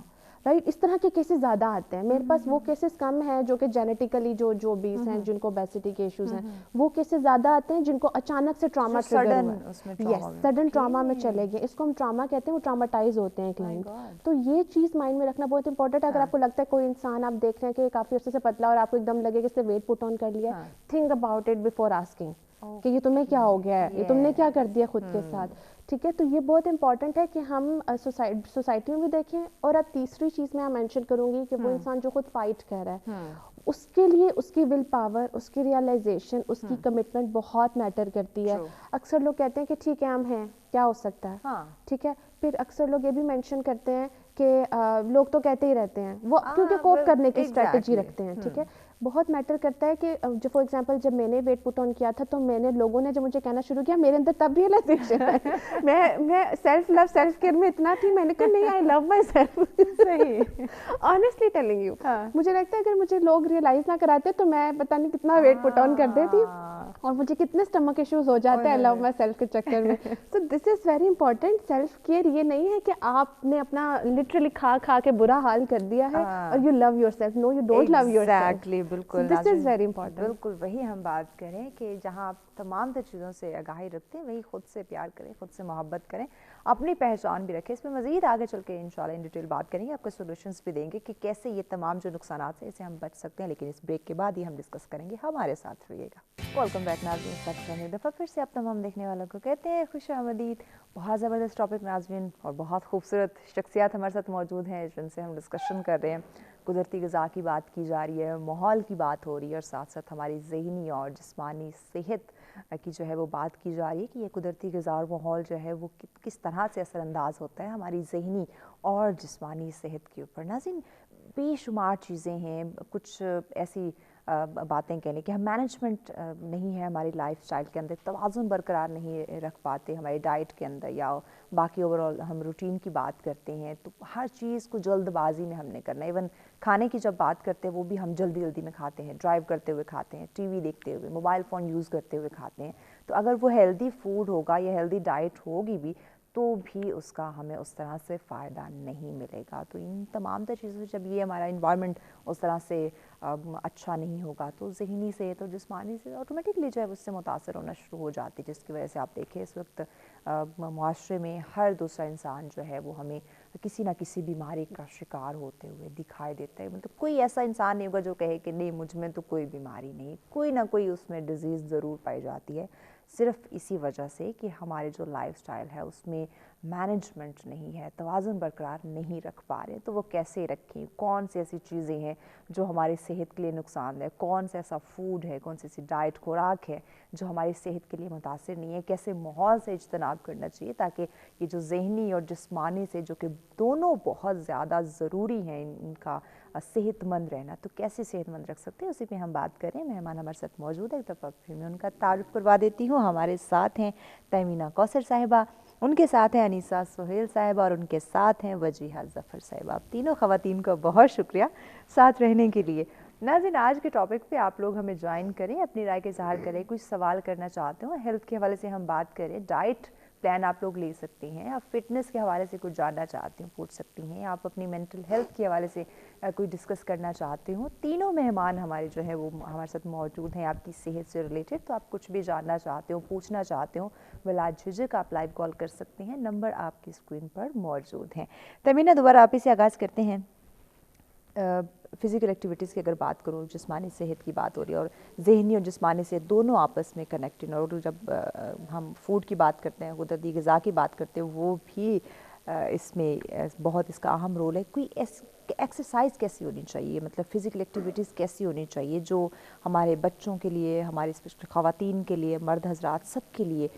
رائٹ, اس طرح کے کیسز زیادہ آتے ہیں. میرے پاس وہ کیسز کم ہیں جو کہ جینیٹیکلی جو اوبیس ہیں, جن کو اوبیسٹی کے ایشوز ہیں, وہ کیسز زیادہ آتے ہیں جن کو اچانک سے ٹراما ٹریگر ہوا, یس سڈن ٹراما میں چلے گئے. اس کو ہم ٹراما کہتے ہیں, وہ ٹراماٹائز ہوتے ہیں کلائنٹ. تو یہ چیز مائنڈ میں رکھنا بہت امپورٹنٹ ہے. اگر آپ کو لگتا ہے کوئی انسان آپ دیکھ رہے ہیں کہ کافی عرصے سے پتلا اور آپ کو ایک دم لگے کہ اس نے ویٹ پٹ آن کر لیا, think about it before asking کہ یہ تمہیں کیا ہو گیا ہے, یہ تم نے کیا کر دیا خود کے ساتھ. ٹھیک ہے, تو یہ بہت امپورٹنٹ ہے کہ ہم سوسائٹی میں بھی دیکھیں. اور اب تیسری چیز میں مینشن کروں گی کہ وہ انسان جو خود فائٹ کر رہا ہے, اس کے لیے اس کی ول پاور, اس کی ریئلائزیشن, اس کی کمٹمنٹ بہت میٹر کرتی ہے. اکثر لوگ کہتے ہیں کہ ٹھیک ہے ہم ہیں, کیا ہو سکتا ہے, ٹھیک ہے. پھر اکثر لوگ یہ بھی مینشن کرتے ہیں کہ لوگ تو کہتے ہی رہتے ہیں, وہ کیونکہ کوپ کرنے کی اسٹریٹجی رکھتے ہیں. ٹھیک ہے, بہت میٹر کرتا ہے کہ جو فار ایگزامپل جب میں نے ویٹ پٹ آن کیا تھا تو میں نے لوگوں نے جب مجھے کہنا شروع کیا, میرے اندر تب ریئلائزیشن ہے. میں سیلف لو سیلف کیئر میں اتنا تھی, میں نے کہا نہیں, آئی لو مائی سیلف. صحیح, آنیسٹلی ٹیلنگ یو, مجھے لگتا ہے اگر مجھے لوگ ریئلائز نہ کراتے تو میں پتہ نہیں کتنا ویٹ پٹ آن کر دیتی اور مجھے کتنے اسٹمک ایشوز ہو جاتے ہیں لو مائی سیلف کے چکر میں. So this is very important. Self care یہ نہیں ہے کہ آپ نے اپنا لٹرلی کھا کے برا حال کر دیا ہے اور you love yourself. No, you don't love yourself. بالکل, دس از ویری امپورٹنٹ. بالکل وہی ہم بات کریں کہ جہاں آپ تمام تر چیزوں سے آگاہی رکھتے ہیں, وہی خود سے پیار کریں, خود سے محبت کریں, اپنی پہچان بھی رکھیں. اس میں مزید آگے چل کے انشاءاللہ ان ڈیٹیل بات کریں گے, آپ کو سولوشنز بھی دیں گے کہ کیسے یہ تمام جو نقصانات ہیں اسے ہم بچ سکتے ہیں. لیکن اس بریک کے بعد ہی ہم ڈسکس کریں گے. ہمارے ساتھ رہیے گا. ویلکم بیک ناظرین, ایک دفعہ پھر سے آپ تمام دیکھنے والوں کو کہتے ہیں خوش آمدید. بہت زبردست ٹاپک ناظرین, اور بہت خوبصورت شخصیات ہمارے ساتھ موجود ہیں جن سے ہم ڈسکشن کر رہے ہیں. قدرتی غذا کی بات کی جا رہی ہے, ماحول کی بات ہو رہی ہے, اور ساتھ ساتھ ہماری ذہنی اور جسمانی صحت کی جو ہے وہ بات کی جا رہی ہے کہ یہ قدرتی غذا اور ماحول جو ہے وہ کس طرح سے اثر انداز ہوتا ہے ہماری ذہنی اور جسمانی صحت کے اوپر. ناظرین, بے شمار چیزیں ہیں, کچھ ایسی باتیں کہنے کہ ہم مینجمنٹ نہیں ہے ہماری لائف سٹائل کے اندر, توازن برقرار نہیں رکھ پاتے ہماری ڈائٹ کے اندر, یا باقی اوور آل ہم روٹین کی بات کرتے ہیں تو ہر چیز کو جلد بازی میں ہم نے کرنا ہے. ایون کھانے کی جب بات کرتے ہیں وہ بھی ہم جلدی میں کھاتے ہیں, ڈرائیو کرتے ہوئے کھاتے ہیں, ٹی وی دیکھتے ہوئے, موبائل فون یوز کرتے ہوئے کھاتے ہیں. تو اگر وہ ہیلدی فوڈ ہوگا یا ہیلدی ڈائٹ ہوگی بھی تو بھی اس کا ہمیں اس طرح سے فائدہ نہیں ملے گا. تو ان تمام تر چیزوں سے جب یہ ہمارا انوائرمنٹ اس طرح سے اچھا نہیں ہوگا تو ذہنی صحت اور جسمانی سے آٹومیٹکلی جو ہے اس سے متاثر ہونا شروع ہو جاتی ہے, جس کی وجہ سے آپ دیکھیں اس وقت معاشرے میں ہر دوسرا انسان جو ہے وہ ہمیں کسی نہ کسی بیماری کا شکار ہوتے ہوئے دکھائی دیتا ہے. مطلب کوئی ایسا انسان نہیں ہوگا جو کہے کہ نہیں مجھ میں تو کوئی بیماری نہیں, کوئی نہ کوئی اس میں ڈیزیز ضرور پائی جاتی ہے. صرف اسی وجہ سے کہ ہمارے جو لائف سٹائل ہے اس میں مینجمنٹ نہیں ہے, توازن برقرار نہیں رکھ پا رہے. تو وہ کیسے رکھیں, کون سی ایسی چیزیں ہیں جو ہماری صحت کے لیے نقصان دہ, کون سا ایسا فوڈ ہے, کون سی ایسی ڈائٹ خوراک ہے جو ہماری صحت کے لیے متاثر نہیں ہے, کیسے ماحول سے اجتناب کرنا چاہیے تاکہ یہ جو ذہنی اور جسمانی سے جو کہ دونوں بہت زیادہ ضروری ہیں ان کا صحت مند رہنا, تو کیسے صحت مند رکھ سکتے ہیں اسی پہ ہم بات کریں. مہمان ہمارے ساتھ موجود ہے, ایک دفعہ پھر میں ان کا تعارف کروا دیتی ہوں. ہمارے ساتھ ہیں تیمینہ کوثر صاحبہ, ان کے ساتھ ہیں انیسہ سہیل صاحبہ, اور ان کے ساتھ ہیں وجیہہ ظفر صاحبہ. آپ تینوں خواتین کا بہت شکریہ ساتھ رہنے کے لیے. ناظرین, آج کے ٹاپک پہ آپ لوگ ہمیں جوائن کریں, اپنی رائے کا اظہار کریں, کچھ سوال کرنا چاہتے ہوں, ہیلتھ کے حوالے سے ہم بات کریں, ڈائٹ پلان آپ لوگ لے سکتے ہیں, آپ فٹنس کے حوالے سے کچھ جاننا چاہتے ہوں پوچھ سکتی ہیں, آپ اپنی مینٹل ہیلتھ کے حوالے سے کوئی ڈسکس کرنا چاہتے ہوں. تینوں مہمان ہمارے جو ہے وہ ہمارے ساتھ موجود ہیں آپ کی صحت سے ریلیٹڈ, تو آپ کچھ بھی جاننا چاہتے ہو, پوچھنا چاہتے ہو, بلا جھجک آپ لائیو کال کر سکتے ہیں, نمبر آپ کی اسکرین پر موجود ہیں. تیمینہ, دوبارہ آپ ہی سے آغاز کرتے ہیں. فزیکل ایکٹیویٹیز کی اگر بات کروں, جسمانی صحت کی بات ہو رہی ہے اور ذہنی اور جسمانی صحت دونوں آپس میں کنیکٹڈ, اور جب ہم فوڈ کی بات کرتے ہیں, قدرتی غذا کی بات کرتے ہیں, وہ بھی اس میں بہت اس کا اہم رول ہے. کوئی ایکسرسائز کیسی ہونی چاہیے, مطلب فزیکل ایکٹیویٹیز کیسی ہونی چاہیے جو ہمارے بچوں کے لیے, ہماری اسپیشلی خواتین کے لیے, مرد حضرات سب کے لیے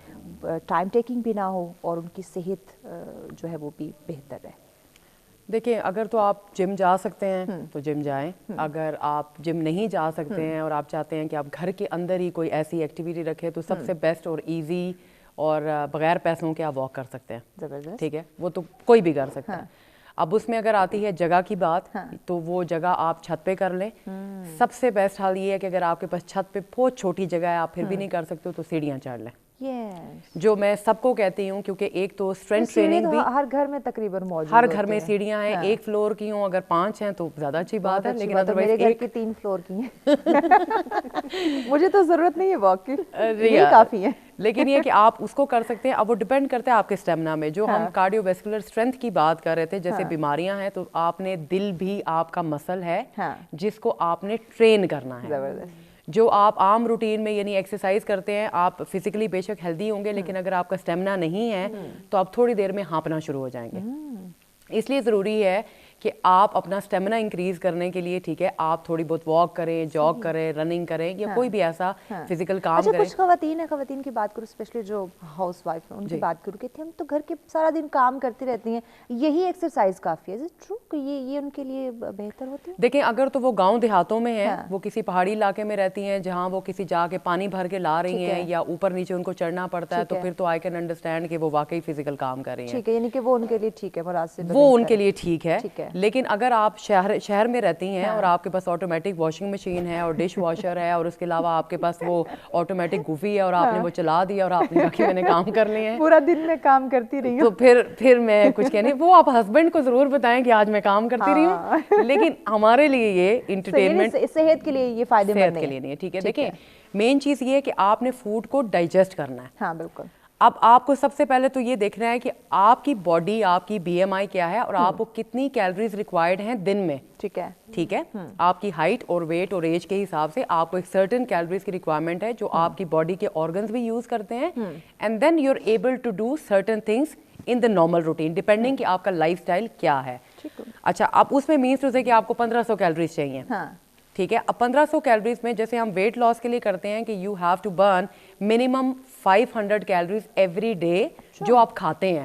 ٹائم ٹیکنگ بھی نہ ہو اور ان کی صحت جو ہے وہ بھی بہتر رہے. دیکھیں, اگر تو آپ جم جا سکتے ہیں تو جم جائیں. اگر آپ جم نہیں جا سکتے ہیں اور آپ چاہتے ہیں کہ آپ گھر کے اندر ہی کوئی ایسی ایکٹیویٹی رکھیں تو سب سے بیسٹ اور ایزی اور بغیر پیسوں کے آپ واک کر سکتے ہیں. زبردست, ٹھیک ہے, وہ تو کوئی بھی کر سکتا ہے. اب اس میں اگر آتی ہے جگہ کی بات تو وہ جگہ آپ چھت پہ کر لیں. سب سے بیسٹ حال یہ ہے کہ اگر آپ کے پاس چھت پہ بہت چھوٹی جگہ ہے آپ پھر بھی نہیں کر سکتے تو سیڑھیاں چڑھ لیں, جو میں سب کو کہتی ہوں, کیونکہ ایک تو اسٹرینتھ ٹریننگ بھی ہر گھر میں تقریباً موجود ہر گھر میں سیڑھیاں ہیں, ایک فلور کی ہوں, اگر 5 ہیں تو زیادہ اچھی بات ہے, لیکن میرے گھر کی 3 فلور کی ہیں, مجھے تو ضرورت نہیں ہے واک کی, یہ کافی ہے. لیکن یہ کہ آپ اس کو کر سکتے ہیں. اب وہ ڈیپینڈ کرتا ہے آپ کے اسٹیمنا میں. جو ہم کارڈیو ویسکولر اسٹرینتھ کی بات کر رہے تھے, جیسے بیماریاں ہیں, تو آپ نے دل بھی آپ کا مسل ہے جس کو آپ نے ٹرین کرنا ہے. زبردست. جو آپ عام روٹین میں یعنی ایکسرسائز کرتے ہیں, آپ فزیکلی بے شک ہیلدی ہوں گے, لیکن اگر آپ کا اسٹیمنا نہیں ہے تو آپ تھوڑی دیر میں ہانپنا شروع ہو جائیں گے. اس لیے ضروری ہے کہ آپ اپنا اسٹیمنا انکریز کرنے کے لیے, ٹھیک ہے, آپ تھوڑی بہت واک کریں, جاگ کریں, رننگ کریں, یا کوئی بھی ایسا فزیکل کام کریں. کچھ خواتین ہیں, خواتین کی بات کروں, اسپیشلی جو ہاؤس وائف ہیں ان کی بات کروں کہ ہم تو گھر کے سارا دن کام کرتی رہتی ہیں, یہی ایکسرسائز کافی ہے. ٹرو کہ یہ ان کے لیے بہتر ہوتی ہے؟ دیکھیں, اگر تو وہ گاؤں دیہاتوں میں ہیں, وہ کسی پہاڑی علاقے میں رہتی ہیں جہاں وہ کسی جا کے پانی بھر کے لا رہی ہیں, یا اوپر نیچے ان کو چڑھنا پڑتا ہے, تو پھر تو آئی کین انڈرسٹینڈ کہ وہ واقعی فزیکل کام کر رہی ہیں. ٹھیک ہے, یعنی کہ وہ ان کے لیے ٹھیک ہے, مناسب, وہ ان کے لیے ٹھیک ہے. لیکن اگر آپ شہر میں رہتی ہیں اور آپ کے پاس آٹومیٹک واشنگ مشین ہے اور ڈش واشر ہے, اور اس کے علاوہ آپ کے پاس وہ آٹومیٹک گوفی ہے اور آپ نے وہ چلا دیا اور آپ نے کہا کہ میں نے کام کر لیے ہیں, پورا دن میں کام کرتی رہی ہوں, تو پھر میں کچھ کہنے, وہ آپ ہسبینڈ کو ضرور بتائیں کہ آج میں کام کرتی رہی ہوں, لیکن ہمارے لیے یہ انٹرٹینمنٹ صحت کے لیے یہ فائدہ مند نہیں ہے. ٹھیک ہے, دیکھیں مین چیز یہ ہے کہ آپ نے فوڈ کو ڈائجسٹ کرنا ہے. ہاں بالکل. اب آپ کو سب سے پہلے تو یہ دیکھنا ہے کہ آپ کی باڈی, آپ کی بی ایم آئی کیا ہے, اور آپ کو کتنی کیلوریز ریکوائرڈ ہیں دن میں. ٹھیک ہے, آپ کی ہائٹ اور ویٹ اور ایج کے حساب سے آپ کو ایک سرٹن کیلوریز کی ریکوائرمنٹ ہے جو آپ کی باڈی کے آرگنز بھی یوز کرتے ہیں, and then you are able to do certain things in the normal routine depending کہ آپ کا لائف اسٹائل کیا ہے. اچھا, اب اس میں مینس ٹو سے کہ آپ کو 1500 کیلوریز چاہیے. ٹھیک ہے, اب 1500 کیلوریز میں جیسے ہم ویٹ لاس کے لیے کرتے ہیں کہ you have to burn minimum 500 calories every day جو آپ کھاتے ہیں,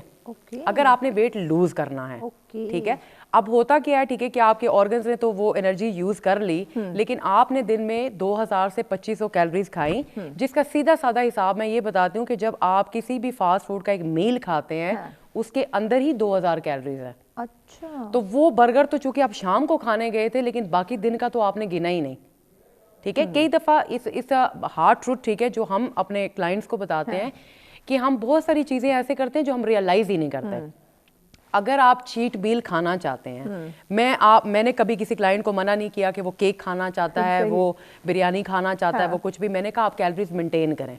اگر آپ نے ویٹ لوز کرنا ہے. ٹھیک ہے, اب ہوتا کیا ہے, ٹھیک ہے, کہ آپ کے آرگنز نے تو وہ انرجی یوز کر لی, لیکن آپ نے دن میں 2000 سے 2500 کیلوریز کھائیں, جس کا سیدھا سادہ حساب میں یہ بتاتی ہوں کہ جب آپ کسی بھی فاسٹ فوڈ کا ایک میل کھاتے ہیں اس کے اندر ہی 2000 کیلوریز ہے. اچھا, تو وہ برگر تو چونکہ آپ شام کو کھانے گئے تھے, لیکن باقی دن کا تو آپ نے گنا ہی نہیں. ٹھیک ہے, کئی دفعہ اس ہارڈ ٹروتھ, ٹھیک ہے, جو ہم اپنے کلائنٹس کو بتاتے ہیں کہ ہم بہت ساری چیزیں ایسے کرتے ہیں جو ہم ریئلائز ہی نہیں کرتے. اگر آپ چیٹ میل کھانا چاہتے ہیں, میں نے کبھی کسی کلائنٹ کو منع نہیں کیا کہ وہ کیک کھانا چاہتا ہے, وہ بریانی کھانا چاہتا ہے, وہ کچھ بھی, میں نے کہا آپ کیلوریز مینٹین کریں.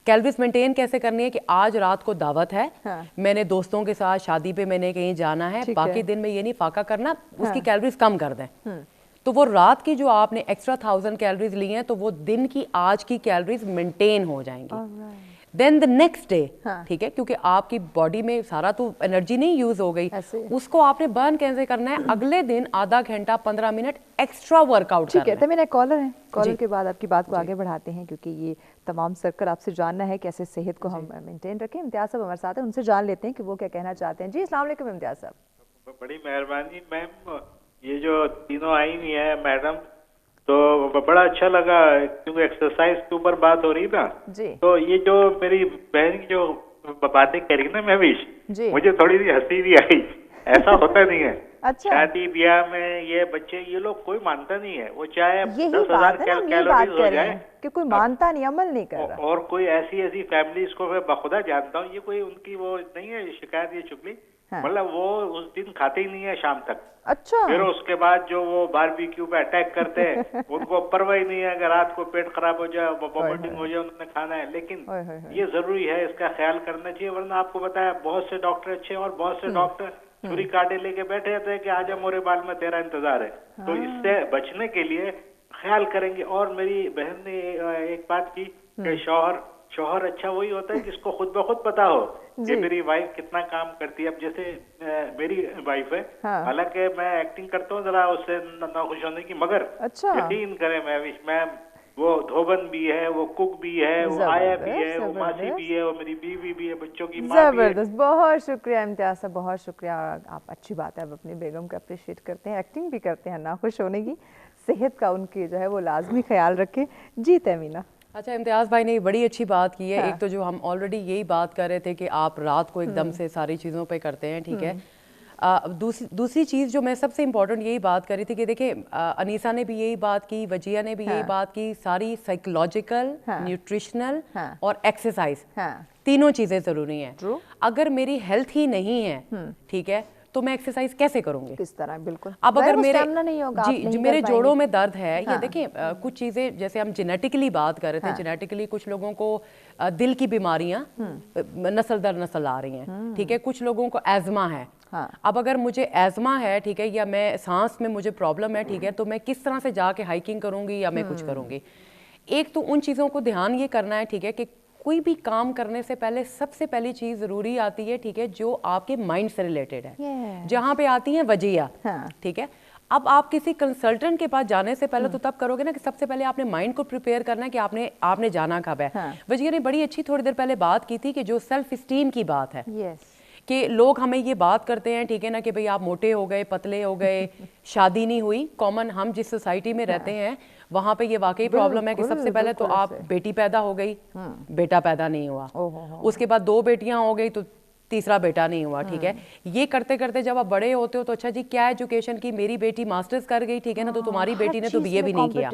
کیلوریز مینٹین کیسے کرنی ہے کہ آج رات کو دعوت ہے, میں نے دوستوں کے ساتھ شادی پہ میں نے کہیں جانا ہے, باقی دن میں یہ نہیں فاقہ کرنا, اس کی کیلوریز کم کر دیں. تو وہ رات کی جو آپ نے ایکسٹرا 1000 کیلوریز لی ہیں تو وہ دن کی آج کی کیلوریز مینٹین ہو جائیں گی. دین دا نیکسٹ ڈے, ٹھیک ہے, کیونکہ آپ کی باڈی میں سارا تو انرجی نہیں یوز ہو گئی, اس کو آپ نے برن کیسے کرنا ہے, اگلے دن آدھا گھنٹہ 15 منٹ ایکسٹرا ورک آؤٹ کرنا ہے. ٹھیک ہے, تو میرا کالر ہے, کالر کے بعد آپ کی بات کو آگے بڑھاتے ہیں, کیونکہ یہ تمام سرکل آپ سے جاننا ہے کیسے صحت کو ہم مینٹین رکھیں. امتیاز صاحب ہمارے ساتھ ہیں, ان سے جان لیتے ہیں کہ وہ کیا کہنا چاہتے ہیں. جی السلام علیکم امتیاز صاحب. بڑی مہربانی میم, یہ جو تینوں آئی ہوئی ہیں میڈم, تو بڑا اچھا لگا کیونکہ ایکسرسائز کے اوپر بات ہو رہی نا, تو یہ جو میری بہن کی جو باتیں کہہ رہی نا مہوش, مجھے تھوڑی سی ہنسی بھی آئی. ایسا ہوتا نہیں ہے, شادی بیاہ میں یہ بچے یہ لوگ کوئی مانتا نہیں ہے, وہ چاہے 10,000 کیلوریز ہو جائے کہ کوئی مانتا نہیں, عمل نہیں کر رہا. اور کوئی ایسی فیملیز کو میں بخدا جانتا ہوں, یہ کوئی ان کی وہ نہیں ہے شکایت, یہ چگلی, مطلب وہ اس دن کھاتے ہی نہیں ہے شام تک. اچھا, پھر اس کے بعد جو وہ باربیکیو پہ اٹیک کرتے ہیں ان کو پرواہ ہی نہیں ہے, اگر رات کو پیٹ خراب ہو جائے, وومٹنگ ہو جائے, انہوں نے کھانا ہے. لیکن یہ ضروری ہے, اس کا خیال کرنا چاہیے, ورنہ آپ کو بتایا بہت سے ڈاکٹر اچھے اور بہت سے ڈاکٹر چھری کاٹے لے کے بیٹھے رہتے ہیں کہ آج مورے بال میں تیرا انتظار ہے. تو اس سے بچنے کے لیے خیال کریں گے. اور میری بہن نے ایک بات کی کہ شوہر اچھا وہی ہوتا ہے جس کو خود بخود پتا ہو کہ میری وائف کتنا کام کرتی ہے. اب جیسے میری وائف ہے, حالانکہ میں ایکٹنگ کرتا ہوں ذرا اس سے ناخوش ہونے کی, مگر یقین کریں میں وہ دھوبن بھی ہے, وہ کک بھی ہے, وہ آیا بھی ہے, وہ ماسی بھی ہے, وہ میری بیوی بھی ہے, بچوں کی ماں بھی ہے. زبردست, بہت شکریہ امتیاز صاحب, بہت شکریہ. آپ اچھی بات ہے, آپ اپنی بیگم کو اپریشیٹ کرتے ہیں, ایکٹنگ بھی کرتے ہیں ناخوش ہونے کی, صحت کا ان کی جو ہے وہ لازمی خیال رکھیں. جی تیمینہ. اچھا, امتیاز بھائی نے بڑی اچھی بات کی ہے. ایک تو جو ہم آلریڈی یہی بات کر رہے تھے کہ آپ رات کو ایک دم سے ساری چیزوں پہ کرتے ہیں, ٹھیک ہے, دوسری چیز جو میں سب سے امپورٹنٹ یہی بات کر رہی تھی کہ دیکھیں انیسا نے بھی یہی بات کی, وجیہ نے بھی یہی بات کی, ساری سائیکولوجیکل, نیوٹریشنل اور ایکسرسائز تینوں چیزیں ضروری ہیں. اگر میری ہیلتھ ہی نہیں ہے, ٹھیک ہے, تو میں ایکسرسائز کیسے کروں گی؟ کس طرح؟ بالکل. اب اگر میرے جوڑوں میں درد ہے, یا دیکھیں کچھ چیزیں جیسے ہم جینیٹکلی بات کر رہے تھے, جینیٹکلی کچھ لوگوں کو دل کی بیماریاں نسل در نسل آ رہی ہیں, ٹھیک ہے, کچھ لوگوں کو ایزما ہے. اب اگر مجھے ایزما ہے, ٹھیک ہے, یا میں سانس میں مجھے پرابلم ہے, ٹھیک ہے, تو میں کس طرح سے جا کے ہائکنگ کروں گی یا میں کچھ کروں گی؟ ایک تو ان چیزوں کو دھیان یہ کرنا ہے, ٹھیک ہے, کہ کوئی بھی کام کرنے سے پہلے سب سے پہلی چیز ضروری آتی ہے, ٹھیک ہے, جو آپ کے مائنڈ سے ریلیٹڈ ہے, جہاں پہ آتی ہیں وجیہ, ٹھیک ہے. اب آپ کسی کنسلٹنٹ کے پاس جانے سے پہلے تو تب کرو گے نا کہ سب سے پہلے آپ نے مائنڈ کو پریپیئر کرنا ہے کہ آپ نے جانا کب ہے. وجیہ نے بڑی اچھی تھوڑی دیر پہلے بات کی تھی کہ جو سیلف اسٹیم کی بات ہے, کہ لوگ ہمیں یہ بات کرتے ہیں, ٹھیک ہے نا, کہ بھئی آپ موٹے ہو گئے, پتلے ہو گئے, شادی نہیں ہوئی. کامن ہم جس سوسائٹی میں رہتے ہیں وہاں پہ یہ واقعی پرابلم ہے کہ سب سے پہلے تو آپ بیٹی پیدا ہو گئی, بیٹا پیدا نہیں ہوا, اس کے بعد 2 بیٹیاں ہو گئی تو تیسرا بیٹا نہیں ہوا, ٹھیک ہے. یہ کرتے کرتے جب آپ بڑے ہوتے ہو تو اچھا جی کیا ایجوکیشن کی, میری بیٹی ماسٹرز کر گئی, ٹھیک ہے نا, تو تمہاری بیٹی نے تو BA بھی نہیں کیا.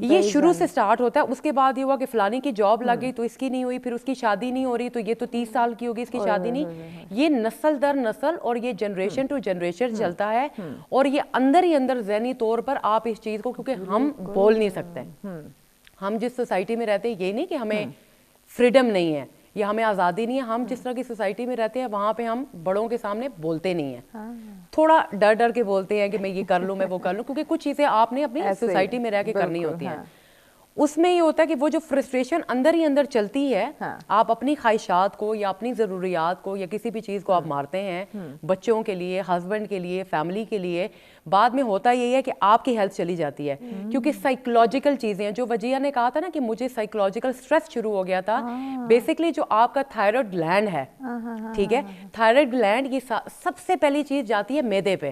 یہ شروع سے سٹارٹ ہوتا ہے. اس کے بعد یہ ہوا کہ فلانی کی جاب لگ گئی تو اس کی نہیں ہوئی, پھر اس کی شادی نہیں ہو رہی تو یہ تو 30 سال کی ہوگی, اس کی شادی نہیں. یہ نسل در نسل اور یہ جنریشن ٹو جنریشن چلتا ہے, اور یہ اندر ہی اندر ذہنی طور پر آپ اس چیز کو, کیونکہ ہم بول نہیں سکتے, ہم جس سوسائٹی میں رہتے ہیں, یہ نہیں کہ ہمیں فریڈم نہیں ہے یا ہمیں آزادی نہیں ہے, ہم جس طرح کی سوسائٹی میں رہتے ہیں وہاں پہ ہم بڑوں کے سامنے بولتے نہیں ہیں, تھوڑا ڈر ڈر کے بولتے ہیں کہ میں یہ کر لوں, میں وہ کر لوں, کیونکہ کچھ چیزیں آپ نے اپنی سوسائٹی میں رہ کے کرنی ہوتی ہیں. اس میں یہ ہوتا ہے کہ وہ جو فرسٹریشن اندر ہی اندر چلتی ہے, آپ اپنی خواہشات کو یا اپنی ضروریات کو یا کسی بھی چیز کو آپ مارتے ہیں بچوں کے لیے, ہسبینڈ کے لیے, فیملی کے لیے. بعد میں ہوتا یہی ہے کہ آپ کی ہیلتھ چلی جاتی ہے, کیونکہ سائیکولوجیکل چیزیں ہیں. جو وجیہ نے کہا تھا نا کہ مجھے سائیکولوجیکل سٹریس شروع ہو گیا تھا, بیسکلی جو آپ کا تھائرائیڈ گلینڈ ہے, ٹھیک ہے, تھائرائیڈ گلینڈ یہ سب سے پہلی چیز جاتی ہے معدے پہ.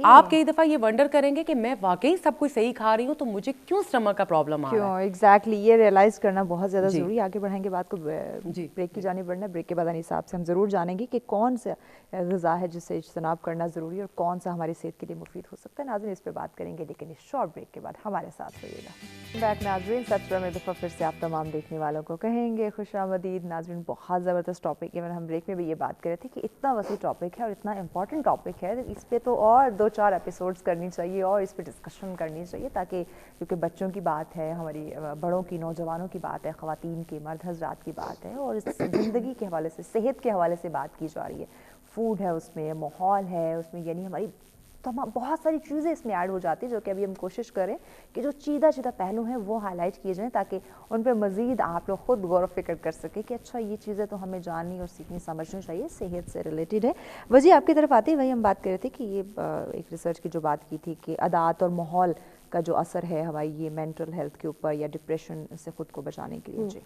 آپ کئی دفعہ یہ ونڈر کریں گے کہ میں واقعی سب کچھ صحیح کھا رہی ہوں تو مجھے کیوں اسٹمک کا پرابلم آ رہا ہے. ایگزیکٹلی, یہ ریئلائز کرنا بہت زیادہ ضروری. آگے بڑھیں گے بات کو, بریک کی جانب بڑھنا ہے. بریک کے بعد حساب سے ہم ضرور جانیں گے کہ کون سا غذا ہے جس سے اجتناب کرنا ضروری ہے اور کون سا ہماری صحت کے لیے مفید ہو سکتا ہے. ناظرین اس پہ بات کریں گے, لیکن اس شارٹ بریک کے بعد ہمارے ساتھ رہیے گا. بیک ناظرین, سب سے دفعہ پھر سے آپ تمام دیکھنے والوں کو کہیں گے خوش آمدید. ناظرین بہت زبردست ٹاپک ہے, ہم بریک میں بھی یہ بات کر رہے تھے کہ اتنا وسیع ٹاپک ہے اور اتنا امپورٹنٹ ٹاپک ہے, اس پہ تو اور 2-4 ایپیسوڈ کرنی چاہیے اور اس پہ ڈسکشن کرنی چاہیے, تاکہ کیونکہ بچوں کی بات ہے, ہماری بڑوں کی, نوجوانوں کی بات ہے, خواتین کی, مرد حضرات کی بات ہے, اور اس زندگی کے حوالے سے, صحت کے حوالے سے بات کی جا رہی ہے. فوڈ ہے اس میں, ماحول ہے اس میں, یعنی ہماری بہت ساری چیزیں اس میں ایڈ ہو جاتی ہیں, جو کہ ابھی ہم کوشش کریں کہ جو چیدہ پہلو ہیں وہ ہائی لائٹ کیے جائیں, تاکہ ان پہ مزید آپ لوگ خود غور و فکر کر سکیں کہ اچھا یہ چیزیں تو ہمیں جاننی اور سیکھنی سمجھنی چاہیے, صحت سے ریلیٹڈ ہے. وجی آپ کی طرف آتے ہی وہی ہم بات کر رہے تھے کہ یہ ایک ریسرچ کی جو بات کی تھی کہ عادات اور ماحول کا جو اثر ہے ہماری یہ مینٹل ہیلتھ کے اوپر یا ڈپریشن سے خود کو بچانے کے لیے. جی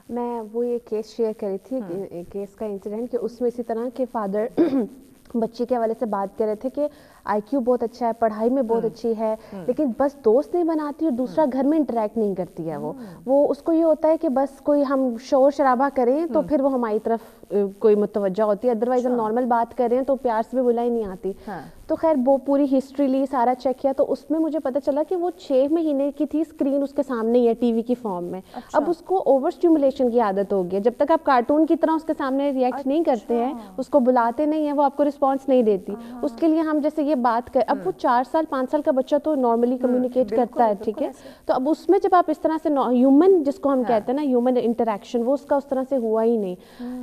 میں وہ یہ کیس شیئر کری تھی, کیس کا انسیڈنٹ, کہ اس میں اسی طرح کے فادر بچے کے حوالے سے بات کر رہے تھے کہ آئی کیو بہت اچھا ہے, پڑھائی میں بہت اچھی ہے, لیکن بس دوست نہیں بناتی اور دوسرا گھر میں انٹریکٹ نہیں کرتی ہے. وہ اس کو یہ ہوتا ہے کہ بس کوئی ہم شور شرابہ کریں تو پھر وہ ہماری طرف کوئی متوجہ ہوتی ہے, ادروائز ہم نارمل بات کریں تو پیار سے بھی بلائی نہیں آتی. تو خیر وہ پوری ہسٹری لی, سارا چیک کیا, تو اس میں مجھے پتہ چلا کہ وہ 6 مہینے کی تھی, اسکرین اس کے سامنے ہی ہے ٹی وی کی فارم میں. اب اس کو اوور اسٹیمولیشن کی عادت ہو گئی ہے. جب تک آپ کارٹون کی طرح اس کے سامنے ریئیکٹ نہیں کرتے ہیں, اس کو بلاتے نہیں ہیں, وہ آپ کو رسپانس نہیں دیتی. اس کے لیے ہم جیسے یہ بات کر, اب وہ 4 سال 5 سال کا بچہ تو نارملی کمیونیکیٹ کرتا ہے, ٹھیک ہے, تو اب اس میں جب آپ اس طرح سے ہیومن جس کو ہم کہتے ہیں نا, ہیومن انٹریکشن, وہ اس کا اس طرح سے ہوا ہی نہیں.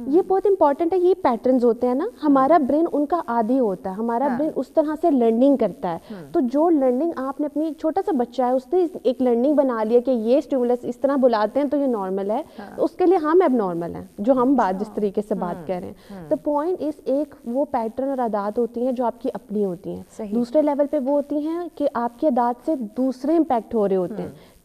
یہ بہت امپورٹنٹ ہے. یہ پیٹرنز ہوتے ہیں نا, ہمارا برین ان کا عادی ہوتا ہے, ہمارا برین اس طرح سے لرننگ کرتا ہے. تو جو لرننگ آپ نے اپنی, چھوٹا سا بچہ ہے اس نے ایک لرننگ بنا لیا کہ یہ اسٹیمولس اس طرح بلاتے ہیں تو یہ نارمل ہے, تو اس کے لیے ہم اب نارمل ہیں جو ہم بات جس طریقے سے بات کر رہے ہیں. دا پوائنٹ از, ایک وہ پیٹرن اور عادات ہوتی ہیں جو آپ کی اپنی ہوتی ہیں, دوسرے لیول پہ وہ ہوتی ہیں کہ آپ کی عادات سے دوسرے امپیکٹ ہو رہے ہوتے ہیں,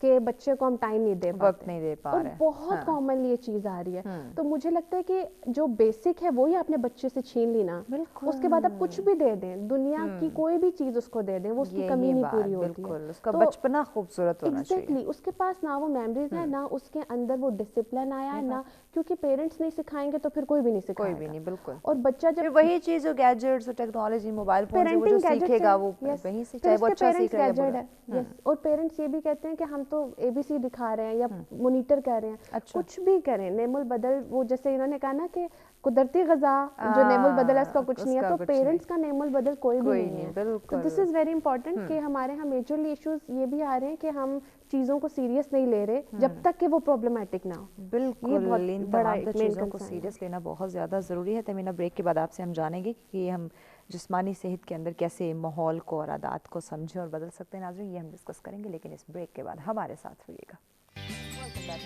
کہ بچے کو ہم ٹائم نہیں دے پاتے, وقت نہیں دے پا رہے, بہت کامنلی یہ چیز آ رہی ہے. تو مجھے لگتا ہے کہ جو بیسک ہے وہی آپ نے بچے سے چھین لی نا, اس کے بعد آپ کچھ بھی دے دیں, دنیا کی کوئی بھی چیز اس کو دے دیں, وہ اس کی کمی نہیں پوری ہوتی ہے. اس کا بچپنا خوبصورت ہونا چاہیے. ایگزیکٹلی, اس کے پاس نہ وہ میموریز ہے, نہ اس کے اندر وہ ڈسپلن آیا, نہ کیونکہ پیرنٹس نہیں سکھائیں گے تو پھر کوئی بھی نہیں سکھائے گا. کوئی بھی نہیں, بالکل. اور بچہ جب وہی چیز جو گیجٹس اور ٹیکنالوجی, موبائل فون سے وہ جو سیکھے گا وہ وہیں سے, چاہے وہ اچھا سیکھ رہا ہے. اور پیرنٹس یہ بھی کہتے ہیں کہ ہم تو اے بی سی دکھا رہے ہیں یا مونیٹر کر رہے ہیں, کچھ بھی کریں, نعم البدل, وہ جیسے انہوں نے کہا نا کہ قدرتی غذا جو نعم البدل ہے اس کا کچھ نہیں ہے, تو پیرنٹس کا نعم البدل کوئی بھی نہیں ہے. تو دس از ویری امپورٹنٹ کہ ہمارے یہاں میجرلی ایشوز یہ بھی آ رہے ہیں کہ ہم چیزوں کو سیریس نہیں لے رہے جب تک کہ وہ پرابلمٹک نہ ہو. بالکل, ان تمام چیزوں کو سیریس لینا بہت زیادہ ضروری ہے. تمینہ, بریک کے بعد آپ سے ہم جانیں گے کہ ہم جسمانی صحت کے اندر کیسے ماحول کو اور عادات کو سمجھیں اور بدل سکتے ہیں. ناظرین, یہ ہم ڈسکس کریں گے, لیکن اس بریک کے بعد ہمارے ساتھ رہیے گا.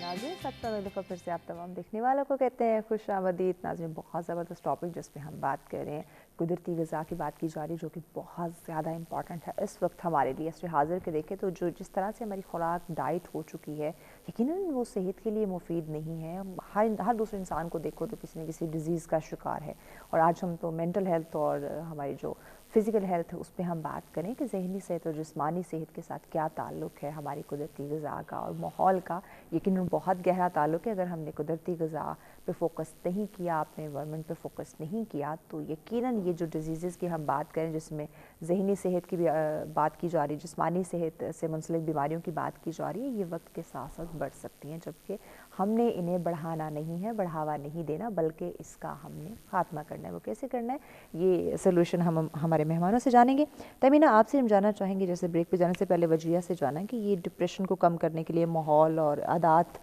ناظرین, سب سے پہلے پھر سے آپ تمام دیکھنے والوں کو کہتے ہیں خوش آمدید. ناظرین, بہت زبردست ٹاپک جس پہ ہم بات کر رہے ہیں, قدرتی غذا کی بات کی جا رہی ہے, جو کہ بہت زیادہ امپورٹنٹ ہے اس وقت ہمارے لیے. اس حاضر کے دیکھیں تو جو جس طرح سے ہماری خوراک ڈائٹ ہو چکی ہے, یقیناً وہ صحت کے لیے مفید نہیں ہے. ہر دوسرے انسان کو دیکھو تو کسی نہ کسی ڈیزیز کا شکار ہے. اور آج ہم تو مینٹل ہیلتھ اور ہماری جو فزیکل ہیلتھ ہے اس پہ ہم بات کریں کہ ذہنی صحت اور جسمانی صحت کے ساتھ کیا تعلق ہے ہماری قدرتی غذا کا اور ماحول کا. یقیناً بہت گہرا تعلق ہے. اگر ہم نے قدرتی غذا پہ فوکس نہیں کیا, آپ نے انوائرمنٹ پہ فوکس نہیں کیا, تو یقیناً یہ جو ڈیزیزز کی ہم بات کریں, جس میں ذہنی صحت کی بھی بات کی جا رہی ہے, جسمانی صحت سے منسلک بیماریوں کی بات کی جا رہی ہے, یہ وقت کے ساتھ ساتھ بڑھ سکتی ہیں. جبکہ ہم نے انہیں بڑھانا نہیں ہے, بڑھاوا نہیں دینا, بلکہ اس کا ہم نے خاتمہ کرنا ہے. وہ کیسے کرنا ہے, یہ سلوشن ہم ہمارے مہمانوں سے جانیں گے. تمینہ, آپ سے ہم جاننا چاہیں گے, جیسے بریک پہ جانے سے پہلے وجیہ سے جانا کہ یہ ڈپریشن کو کم کرنے کے لیے ماحول اور عادات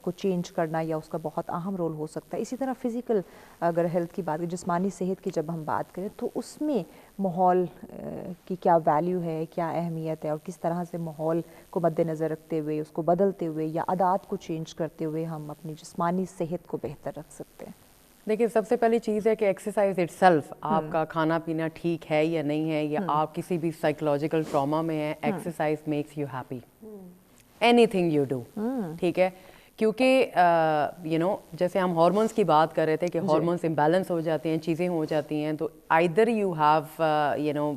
کو چینج کرنا یا اس کا بہت اہم رول ہو سکتا ہے. اسی طرح فزیکل اگر ہیلتھ کی بات, جسمانی صحت کی جب ہم بات کریں تو اس میں ماحول کی کیا ویلیو ہے, کیا اہمیت ہے, اور کس طرح سے ماحول کو مد نظر رکھتے ہوئے, اس کو بدلتے ہوئے یا عادات کو چینج کرتے ہوئے ہم اپنی جسمانی صحت کو بہتر رکھ سکتے ہیں. دیکھیں, سب سے پہلی چیز ہے کہ ایکسرسائز اٹ سیلف, آپ کا کھانا پینا ٹھیک ہے یا نہیں ہے, یا آپ کسی بھی سائیکولوجیکل ٹراما میں ہیں, exercise makes you happy, any thing you do. ٹھیک ہے, کیونکہ جیسے ہم ہارمونس کی بات کر رہے تھے کہ ہارمونس امبیلنس ہو جاتے ہیں, چیزیں ہو جاتی ہیں, تو either you have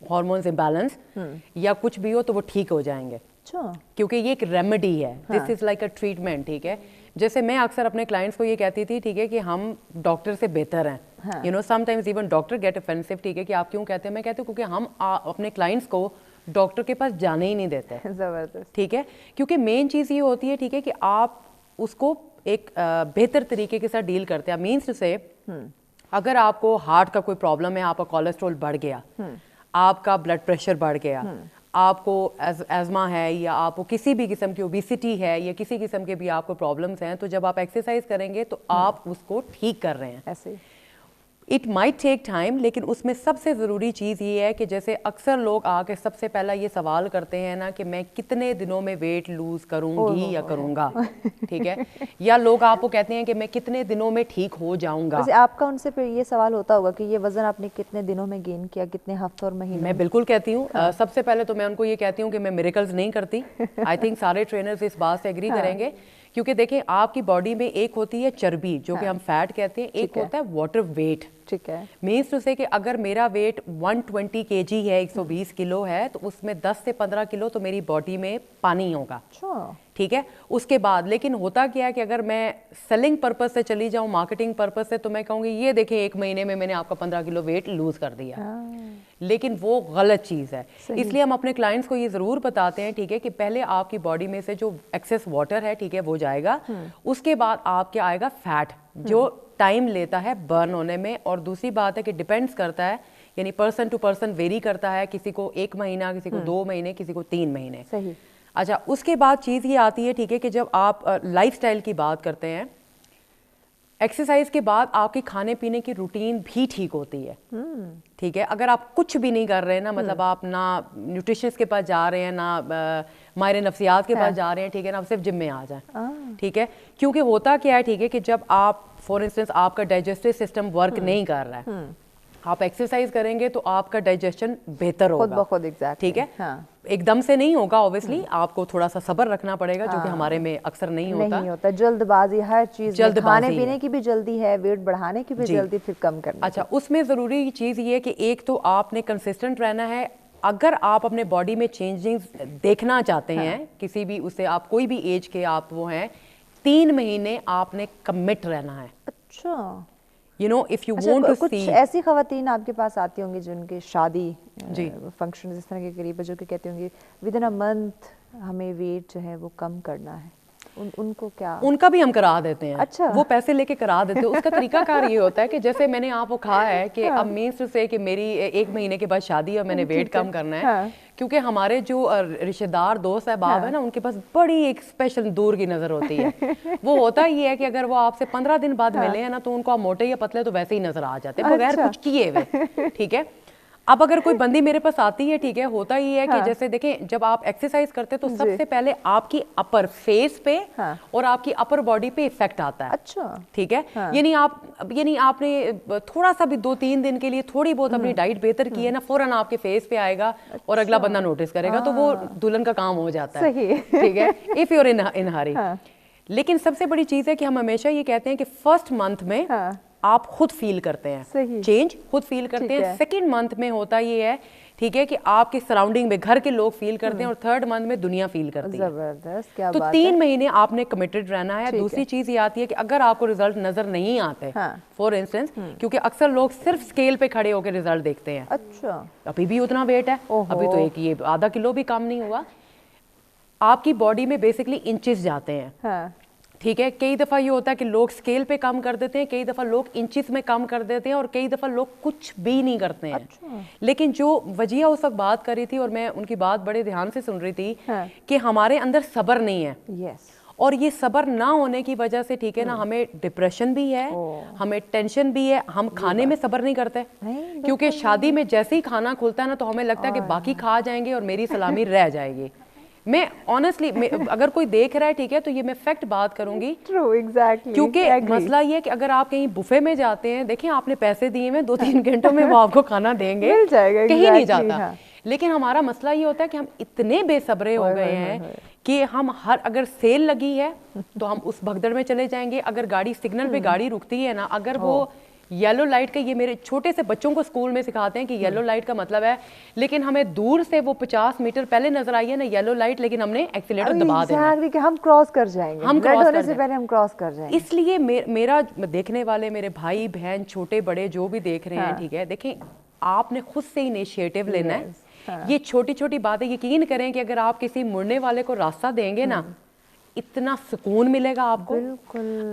hormones imbalance یا کچھ بھی ہو تو وہ ٹھیک ہو جائیں گے, کیونکہ یہ ایک ریمیڈی ہے. دس از لائک اے ٹریٹمنٹ. ٹھیک ہے, جیسے میں اکثر اپنے کلائنٹس کو یہ کہتی تھی, ٹھیک ہے, کہ ہم ڈاکٹر سے بہتر ہیں. Sometimes even doctor get offensive. ٹھیک ہے, کہ آپ کیوں کہتے ہیں؟ میں کہتی ہوں کیونکہ ہم اپنے کلائنٹس کو ڈاکٹر کے پاس جانے ہی نہیں دیتے. زبردست. ٹھیک ہے, کیونکہ مین چیز یہ ہوتی ہے, ٹھیک ہے, کہ آپ اس کو ایک بہتر طریقے کے ساتھ ڈیل کرتے ہیں. مینس ٹو سے, اگر آپ کو ہارٹ کا کوئی پرابلم ہے, آپ کا کولیسٹرول بڑھ گیا, آپ کا بلڈ پریشر بڑھ گیا, آپ کو ایزما ہے, یا آپ کو کسی بھی قسم کی اوبیسٹی ہے, یا کسی قسم کے بھی آپ کو پرابلمس ہیں, تو جب آپ ایکسرسائز کریں گے تو آپ اس کو ٹھیک کر رہے ہیں. ایسے اٹ مائٹ ٹیک ٹائم, لیکن اس میں سب سے ضروری چیز یہ ہے کہ جیسے اکثر لوگ آ کے سب سے پہلا یہ سوال کرتے ہیں نا کہ میں کتنے دنوں میں ویٹ لوز کروں گی یا کروں گا. ٹھیک ہے, یا لوگ آپ کو کہتے ہیں کہ میں کتنے دنوں میں ٹھیک ہو جاؤں گا. آپ کا ان سے پھر یہ سوال ہوتا ہوگا کہ یہ وزن آپ نے کتنے دنوں میں گین کیا, کتنے ہفتوں اور مہینے؟ میں بالکل کہتی ہوں, سب سے پہلے تو میں ان کو یہ کہتی ہوں کہ میں میریکلز نہیں کرتی. آئی تھنک سارے ٹرینرز اس بات سے ایگری کریں گے, کیونکہ دیکھیں, آپ کی باڈی میں ایک ہوتی ہے چربی جو کہ ہم فیٹ کہتے ہیں, ایک ہوتا ہے واٹر ویٹ. ٹھیک ہے, مینس ٹو سے کہ اگر میرا ویٹ 120 kg ہے, 120 کلو ہے, تو اس میں 10 سے 15 کلو تو میری باڈی میں پانی ہوگا. ٹھیک ہے, اس کے بعد لیکن ہوتا کیا ہے کہ اگر میں سیلنگ پرپز سے چلی جاؤں, مارکیٹنگ پرپز سے, تو میں کہوں گی یہ دیکھیں 1 مہینے میں نے آپ کا 15 کلو ویٹ لوز کر دیا. لیکن وہ غلط چیز ہے. اس لیے ہم اپنے کلائنٹس کو یہ ضرور بتاتے ہیں, ٹھیک ہے, کہ پہلے آپ کی باڈی میں سے جو ایکسیس واٹر ہے, ٹھیک ہے, وہ جائے گا. اس کے بعد آپ کے آئے گا فیٹ, جو ٹائم لیتا ہے برن ہونے میں. اور دوسری بات ہے کہ ڈیپینڈس کرتا ہے, یعنی پرسن ٹو پرسن ویری کرتا ہے, کسی کو 1 مہینہ, کسی کو 2 مہینے, کسی کو 3 مہینے. صحیح. اچھا, اس کے بعد چیز یہ آتی ہے, ٹھیک ہے, کہ جب آپ لائف سٹائل کی بات کرتے ہیں, ایکسرسائز کے بعد آپ کی کھانے پینے کی روٹین بھی ٹھیک ہوتی ہے. ٹھیک ہے, اگر آپ کچھ بھی نہیں کر رہے نا, مطلب آپ نہ نیوٹریشنسٹ کے پاس جا رہے ہیں, نہ ماہر نفسیات کے پاس جا رہے ہیں, ٹھیک ہے, نا, آپ صرف جم میں آ جائیں. ٹھیک ہے, کیونکہ ہوتا کیا ہے, ٹھیک ہے, کہ جب آپ فار انسٹنس آپ کا ڈائجسٹو سسٹم ورک نہیں کر رہا ہے, آپ ایکسرسائز کریں گے تو آپ کا ڈائجیشن بہتر ہوگا خود بخود. ایگزیکٹلی. ٹھیک ہے, ایک دم سے نہیں ہوگا اوبیسلی, آپ کو تھوڑا سا صبر رکھنا پڑے گا, جو کہ ہمارے میں اکثر نہیں ہوتا. جلد بازی ہر چیز میں, کھانے پینے کی بھی جلدی ہے, ویٹ بڑھانے کی بھی جلدی, پھر کم کرنا. اچھا, اس میں ضروری چیز یہ ہے کہ ایک تو آپ نے کنسسٹنٹ رہنا ہے. اگر آپ اپنے باڈی میں چینجنگ دیکھنا چاہتے ہیں کسی بھی اسے, آپ کوئی بھی ایج کے آپ وہ ہیں, 3 مہینے آپ نے کمٹ رہنا ہے. اچھا, if you want to کچھ see. ایسی خواتین آپ کے پاس آتی ہوں گی جن کی شادی فنکشن اس طرح کے قریب ہے, جو کہ کہتے ہوں گے ودن اے منتھ ہمیں ویٹ جو ہے وہ کم کرنا ہے, ان کو کیا؟ ان کا بھی ہم کرا دیتے ہیں. اچھا, وہ پیسے لے کے کرا دیتے ہیں. اس کا طریقہ کار یہ ہوتا ہے کہ جیسے میں نے آپ کو کہا ہے کہ اب مینس سے کہ میری 1 مہینے کے بعد شادی ہے اور میں نے ویٹ کم کرنا ہے, کیونکہ ہمارے جو رشتہ دار دوست احباب ہیں نا, ان کے پاس بڑی ایک اسپیشل دور کی نظر ہوتی ہے. وہ ہوتا یہ ہے کہ اگر وہ آپ سے 15 دن بعد ملے ہیں نا, تو ان کو آپ موٹے یا پتلے تو ویسے ہی نظر آ جاتے ہیں بغیر کچھ کیے ہوئے. ٹھیک ہے, اب اگر کوئی بندی میرے پاس آتی ہے, ٹھیک ہے, ہوتا یہ ہے کہ جیسے دیکھیں جب آپ ایکسرسائز کرتے ہیں تو سب سے پہلے آپ کی اپر فیس پہ اور آپ کی اپر باڈی پہ افیکٹ آتا ہے. اچھا, ٹھیک ہے, یعنی آپ نے تھوڑا سا بھی 2-3 دن کے لیے تھوڑی بہت اپنی ڈائٹ بہتر کی ہے نا, فوراً آپ کے فیس پہ آئے گا اور اگلا بندہ نوٹس کرے گا, تو وہ دلہن کا کام ہو جاتا ہے. ٹھیک ہے, اف یو ار ان ہری. لیکن سب سے بڑی چیز ہے کہ ہم ہمیشہ یہ کہتے ہیں کہ فرسٹ منتھ میں آپ خود فیل کرتے ہیں چینج, خود فیل کرتے ہیں. سیکنڈ منتھ میں ہوتا یہ ہے, ٹھیک ہے, کہ آپ کے سراؤنڈنگ میں گھر کے لوگ فیل کرتے ہیں, اور تھرڈ منتھ میں دنیا فیل کرتی ہے. زبردست, کیا تو 3 مہینے آپ نے کمیٹڈ رہنا ہے. دوسری چیز یہ آتی ہے کہ اگر آپ کو ریزلٹ نظر نہیں آتے, فار انسٹنس, کیونکہ اکثر لوگ صرف اسکیل پہ کھڑے ہو کے ریزلٹ دیکھتے ہیں. اچھا, ابھی بھی اتنا ویٹ ہے, ابھی تو ایک یہ آدھا کلو بھی کم نہیں ہوا. آپ کی باڈی میں بیسکلی انچز جاتے ہیں. ٹھیک ہے, کئی دفعہ یہ ہوتا ہے کہ لوگ اسکیل پہ کام کر دیتے ہیں, کئی دفعہ لوگ انچز میں کام کر دیتے ہیں, اور کئی دفعہ لوگ کچھ بھی نہیں کرتے ہیں. لیکن جو وجیہ اس وقت بات کر رہی تھی, اور میں ان کی بات بڑے دھیان سے سن رہی تھی, کہ ہمارے اندر صبر نہیں ہے. اور یہ صبر نہ ہونے کی وجہ سے, ٹھیک ہے نا, ہمیں ڈپریشن بھی ہے, ہمیں ٹینشن بھی ہے, ہم کھانے میں صبر نہیں کرتے, کیونکہ شادی میں جیسے ہی کھانا کھلتا ہے نا, تو ہمیں لگتا ہے کہ باقی کھا جائیں گے اور میری سلامی رہ جائے گی. میں آنیسٹلی, اگر کوئی دیکھ رہا ہے, ٹھیک ہے, تو یہ میں فیکٹ بات کروں گی, کیونکہ مسئلہ یہ کہ اگر آپ کہیں بفے میں جاتے ہیں, دیکھیں آپ نے پیسے دیے ہیں, 2-3 گھنٹوں میں وہ آپ کو کھانا دیں گے, کہیں نہیں جاتا. لیکن ہمارا مسئلہ یہ ہوتا ہے کہ ہم اتنے بے صبرے ہو گئے ہیں کہ ہم اگر سیل لگی ہے تو ہم اس بھگدڑ میں چلے جائیں گے. اگر گاڑی سگنل پہ گاڑی رکتی ہے نا, اگر وہ یلو لائٹ کا, یہ میرے چھوٹے سے بچوں کو اسکول میں سکھاتے ہیں کہ یلو لائٹ کا مطلب ہے, لیکن ہمیں دور سے وہ 50 میٹر پہلے نظر آئی ہے نا یلو لائٹ, لیکن ہم نے ایکسیلیٹر دبا دینا ہے, کہ ہم کراس کر جائیں گے, ہم کراس ہونے سے پہلے ہم کراس کر جائیں گے. اس لیے میرا دیکھنے والے میرے بھائی بہن چھوٹے بڑے جو بھی دیکھ رہے ہیں, ٹھیک ہے, دیکھیں آپ نے خود سے انیشیٹو لینا ہے. یہ چھوٹی چھوٹی باتیں, یقین کریں کہ اگر آپ کسی مڑنے والے کو راستہ دیں گے نا, اتنا سکون ملے گا آپ کو.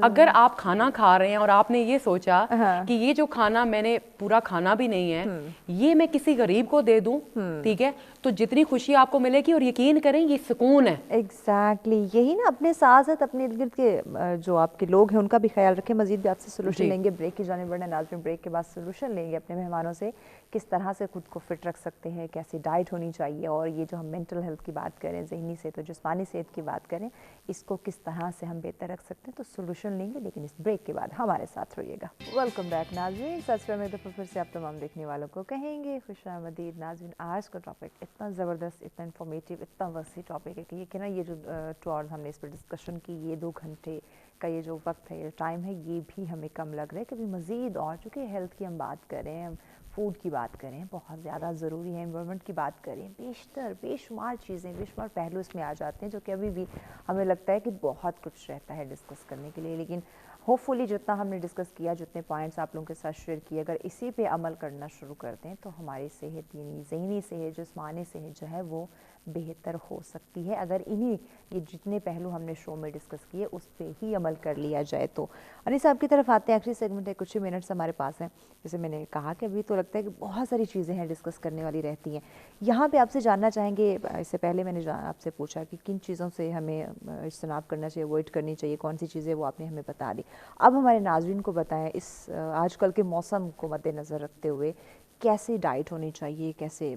اگر آپ کھانا کھا رہے ہیں اور آپ نے یہ سوچا کہ یہ جو کھانا میں نے پورا کھانا بھی نہیں ہے, یہ میں کسی غریب کو دے دوں, ٹھیک ہے, تو جتنی خوشی آپ کو ملے گی, اور یقین کریں یہ سکون ہے. ایگزیکٹلی, یہی نا, اپنے ساتھ ساتھ اپنے ارد گرد کے جو آپ کے لوگ ہیں ان کا بھی خیال رکھیں. مزید بھی آپ سے سولوشن لیں گے, بریک کی جانب بڑھنا. ناظرین, بریک کے بعد سولوشن لیں گے اپنے مہمانوں سے, کس طرح سے خود کو فٹ رکھ سکتے ہیں, کیسی ڈائٹ ہونی چاہیے, اور یہ جو ہم مینٹل ہیلتھ کی بات کریں, ذہنی صحت اور جسمانی صحت کی بات کریں, اس کو کس طرح سے ہم بہتر رکھ سکتے ہیں. تو سولوشن لیں گے, لیکن اس بریک کے بعد ہمارے ساتھ رہیے گا. ویلکم بیک ناظرین. سچ میں دفعہ پھر سے آپ تمام دیکھنے والوں کو کہیں گے خوش آمدید. ناظرین, آج کا ٹاپک اتنا زبردست, اتنا انفارمیٹو, اتنا وسیع ٹاپک ہے کہ یہ کہ نا, یہ جو 2 آورز ہم نے اس پر ڈسکشن کی, یہ 2 گھنٹے کا یہ جو وقت ہے, یہ ٹائم ہے, یہ بھی ہمیں کم لگ رہا ہے. کبھی مزید اور, چونکہ ہیلتھ کی ہم بات کریں, ہم فوڈ کی بات کریں, بہت زیادہ ضروری ہے, انوائرمنٹ کی بات کریں, بیشتر بے شمار چیزیں, بے شمار پہلو اس میں آ جاتے ہیں, جو کہ ابھی بھی ہمیں لگتا ہے کہ بہت کچھ رہتا ہے ڈسکس کرنے کے لیے. لیکن ہوپ فلی جتنا ہم نے ڈسکس کیا, جتنے پوائنٹس آپ لوگوں کے ساتھ شیئر کیے, اگر اسی پہ عمل کرنا شروع کر دیں تو ہماری صحت, یعنی ذہنی صحت, جسمانی صحت جو ہے وہ بہتر ہو سکتی ہے, اگر انہی یہ جتنے پہلو ہم نے شو میں ڈسکس کیے اس پہ ہی عمل کر لیا جائے تو. انیس صاحب کی طرف آتے ہیں, آخری سیگمنٹ ہے, کچھ ہی منٹس ہمارے پاس ہیں. جیسے میں نے کہا کہ ابھی تو لگتا ہے کہ بہت ساری چیزیں ہیں ڈسکس کرنے والی رہتی ہیں. یہاں پہ آپ سے جاننا چاہیں گے, اس سے پہلے میں نے آپ سے پوچھا کہ کن چیزوں سے ہمیں اجتناب کرنا چاہیے, اوائڈ کرنی چاہیے, کون سی چیزیں, وہ آپ نے ہمیں بتا دی. اب ہمارے ناظرین کو بتائیں, اس آج کل کے موسم کو مد نظر رکھتے ہوئے کیسے ڈائٹ ہونی چاہیے, کیسے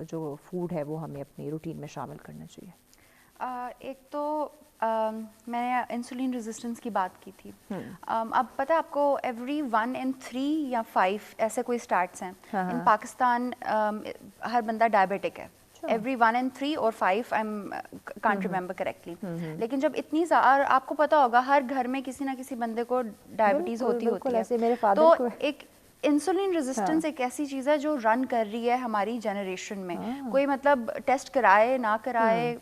جو فوڈ ہے وہ ہمیں اپنی روٹین میں شامل کرنا چاہیے. ایک تو میں نے انسولین ریزسٹنس کی بات کی تھی. اب پتہ ہے آپ کو ایوری 1 in 3 یا 5 ایسے کوئی اسٹارٹس ہیں ان پاکستان. ہر بندہ ڈائبیٹک ہے. ایوری 1 in 3 اور 5 کانٹ ریمبر کریکٹلی. لیکن جب اتنی آپ کو پتا ہوگا ہر گھر میں کسی نہ کسی بندے کو ڈائبٹیز ہوتی ہے. تو ایک انسولین ریزسٹنس ایک ایسی چیز ہے جو رن کر رہی ہے ہماری جنریشن میں. کوئی مطلب ٹیسٹ کرائے نہ کرائے,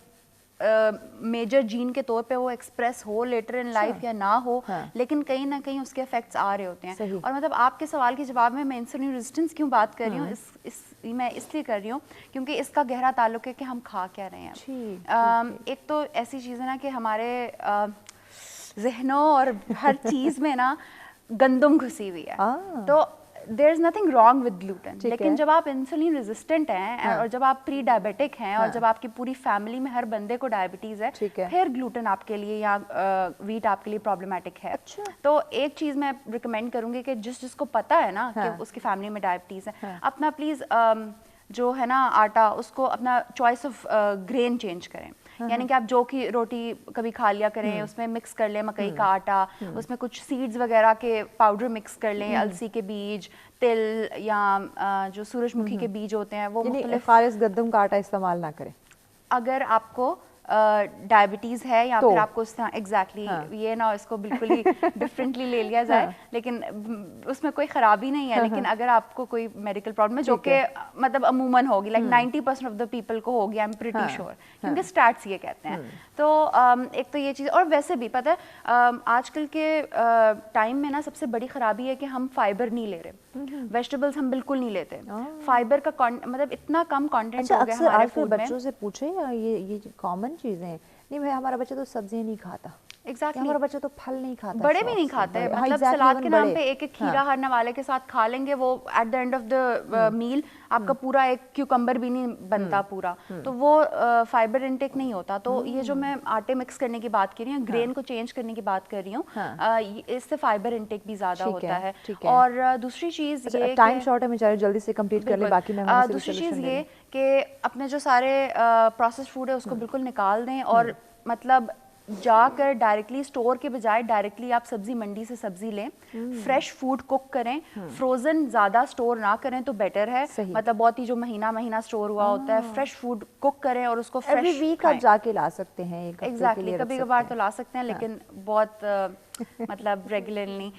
میجر جین کے طور پہ وہ ایکسپریس ہو لیٹر ان لائف یا نہ ہو, لیکن کہیں نہ کہیں اس کے افیکٹس آ رہے ہوتے ہیں. اور مطلب آپ کے سوال کے جواب میں انسولین ریزسٹنس کیوں بات کر رہی ہوں, میں اس لیے کر رہی ہوں کیونکہ اس کا گہرا تعلق ہے کہ ہم کھا کیا رہے ہیں. ایک تو ایسی چیز ہے نا کہ ہمارے ذہنوں اور ہر چیز میں نا گندم گھسی ہوئی ہے. تو there is nothing wrong with gluten, لیکن جب آپ انسولین ریزسٹنٹ ہیں اور جب آپ پری ڈائبیٹک ہیں اور جب آپ کی پوری فیملی میں ہر بندے کو ڈائبٹیز ہے, پھر گلوٹن آپ کے لیے یا ویٹ آپ کے لیے پرابلمٹک ہے. تو ایک چیز میں ریکمینڈ کروں گی کہ جس کو پتا ہے نا کہ اس کی فیملی میں ڈائبٹیز ہے, اپنا پلیز جو ہے نا آٹا, اس کو اپنا چوائس آف گرین چینج کریں. یعنی کہ آپ جو کی روٹی کبھی کھا لیا کریں, اس میں مکس کر لیں مکئی کا آٹا, اس میں کچھ سیڈز وغیرہ کے پاؤڈر مکس کر لیں, السی کے بیج, تل یا جو سورج مکھی کے بیج ہوتے ہیں وہ مختلف. خالص گندم کا آٹا استعمال نہ کریں اگر آپ کو ڈائبٹیز ہے یا پھر آپ کو اس طرح ایگزیکٹلی یہ نہ اس کو بالکل ہی ڈفرینٹلی لے لیا جائے, لیکن اس میں کوئی خرابی نہیں ہے. لیکن اگر آپ کو کوئی میڈیکل پرابلم ہے جو کہ مطلب عموماً ہوگی, لائک 90% آف دا پیپل کو ہوگی, آئی ایم پریٹی شیور, کیونکہ اسٹارٹس یہ کہتے ہیں. تو ایک تو یہ چیز, اور ویسے بھی پتہ ہے آج کل کے ٹائم میں نا سب سے بڑی خرابی ہے کہ ہم فائبر نہیں لے رہے, ویجیٹیبلس ہم بالکل نہیں لیتے. فائبر کا مطلب اتنا کم کانٹینٹ ہو گیا ہمارے فوڈ میں. بچوں سے پوچھے یہ کامن چیزیں, نہیں بھائی ہمارا بچہ تو سبزیاں نہیں کھاتا, ایگزیکٹلی ہمارا بچہ تو پھل نہیں کھاتا, بڑے بھی نہیں کھاتے. مطلب سلاد کے نام پہ ایک ایک کھیرا ہر نوالے کے ساتھ کھا لیں گے, وہ at the end of the meal آپ کا پورا ایک کیوکمبر بھی نہیں بنتا پورا, تو وہ فائبر انٹیک نہیں ہوتا. تو یہ جو میں آٹے مکس کرنے کی بات کر رہی ہوں, گرین کو چینج کرنے کی بات کر رہی ہوں, اس سے فائبر انٹیک بھی زیادہ ہوتا ہے. اور دوسری چیز یہ, ٹائم شارٹ ہے, میں جلدی سے کمپلیٹ کر لیں باقی میں. دوسری چیز یہ کہ اپنے جو سارے پروسیسڈ فوڈ ہے اس کو بالکل نکال دیں, اور مطلب جا کر ڈائریکٹلی اسٹور کے بجائے ڈائریکٹلی آپ سبزی منڈی سے سبزی لیں, فریش فوڈ کوک کریں, فروزن زیادہ اسٹور نہ کریں تو بیٹر ہے. مطلب بہت ہی جو مہینہ اسٹور ہوا ہوتا ہے, فریش فوڈ کوک کریں اور اس کو ایوری ویک آپ جا کے لا سکتے ہیں. ایگزیکٹلی, کبھی کبھار تو لا سکتے ہیں, لیکن بہت مطلب ریگولرلی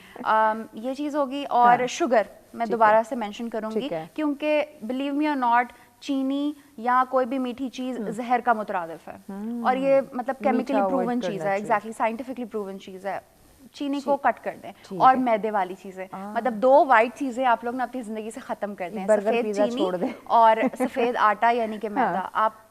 یہ چیز ہوگی. اور شوگر میں دوبارہ سے مینشن کروں گی, کیونکہ بلیو می اور ناٹ, چینی یا کوئی بھی میٹھی چیز زہر کا مترادف ہے, اور یہ مطلب کیمیکلی پروون چیز ہے, ایگزیکٹلی سائنٹیفکلی پروون چیز ہے. چینی کو کٹ کر دیں, اور میدے والی چیزیں, مطلب 2 وائٹ چیزیں آپ لوگ نا اپنی زندگی سے ختم کر دیں, سفید چینی اور سفید آٹا یعنی کہ میدا. آپ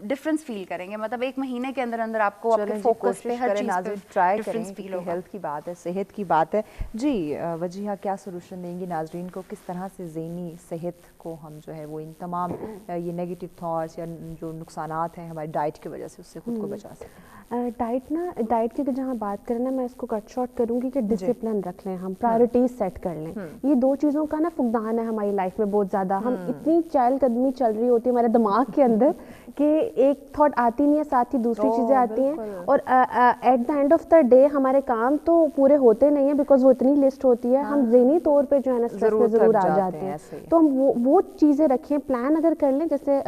ڈفرینس فیل کریں گے, مطلب 1 مہینے کے اندر آپ کو اپنے فوکس پہ ہر چیز پہ ٹرائی کریں, کیونکہ ہیلتھ کی بات ہے, صحت کی بات ہے. جی وجیہہ کیا سولوشن دیں گی ناظرین کو, کس طرح سے ذہنی صحت کو ہم جو ہے وہ ان تمام یہ نیگیٹو تھاٹس یا جو نقصانات ہیں ہماری ڈائٹ کی وجہ سے اس سے خود کو بچا سکیں؟ ڈائٹ کی جہاں بات کریں نا, میں اس کو کٹ شارٹ کروں گی کہ ڈسپلن رکھ لیں, ہم پرائرٹیز سیٹ کر لیں. یہ 2 چیزوں کا نا فقدان ہے ہماری لائف میں بہت زیادہ. ہم اتنی چہل قدمی چل رہی ہوتی ہے ہمارے دماغ کے اندر کہ ایک تھاٹ آتی نہیں ہے, ساتھ ہی دوسری چیزیں آتی ہیں, اور at the end of the day ہمارے کام تو پورے ہوتے نہیں ہیں, بیکاز وہ اتنی لسٹ ہوتی ہے, ہم ذہنی طور پہ جو ہے نا اسٹریس میں ضرور آ جاتے ہیں. تو ہم وہ چیزیں رکھیں, پلان اگر کر لیں, جیسے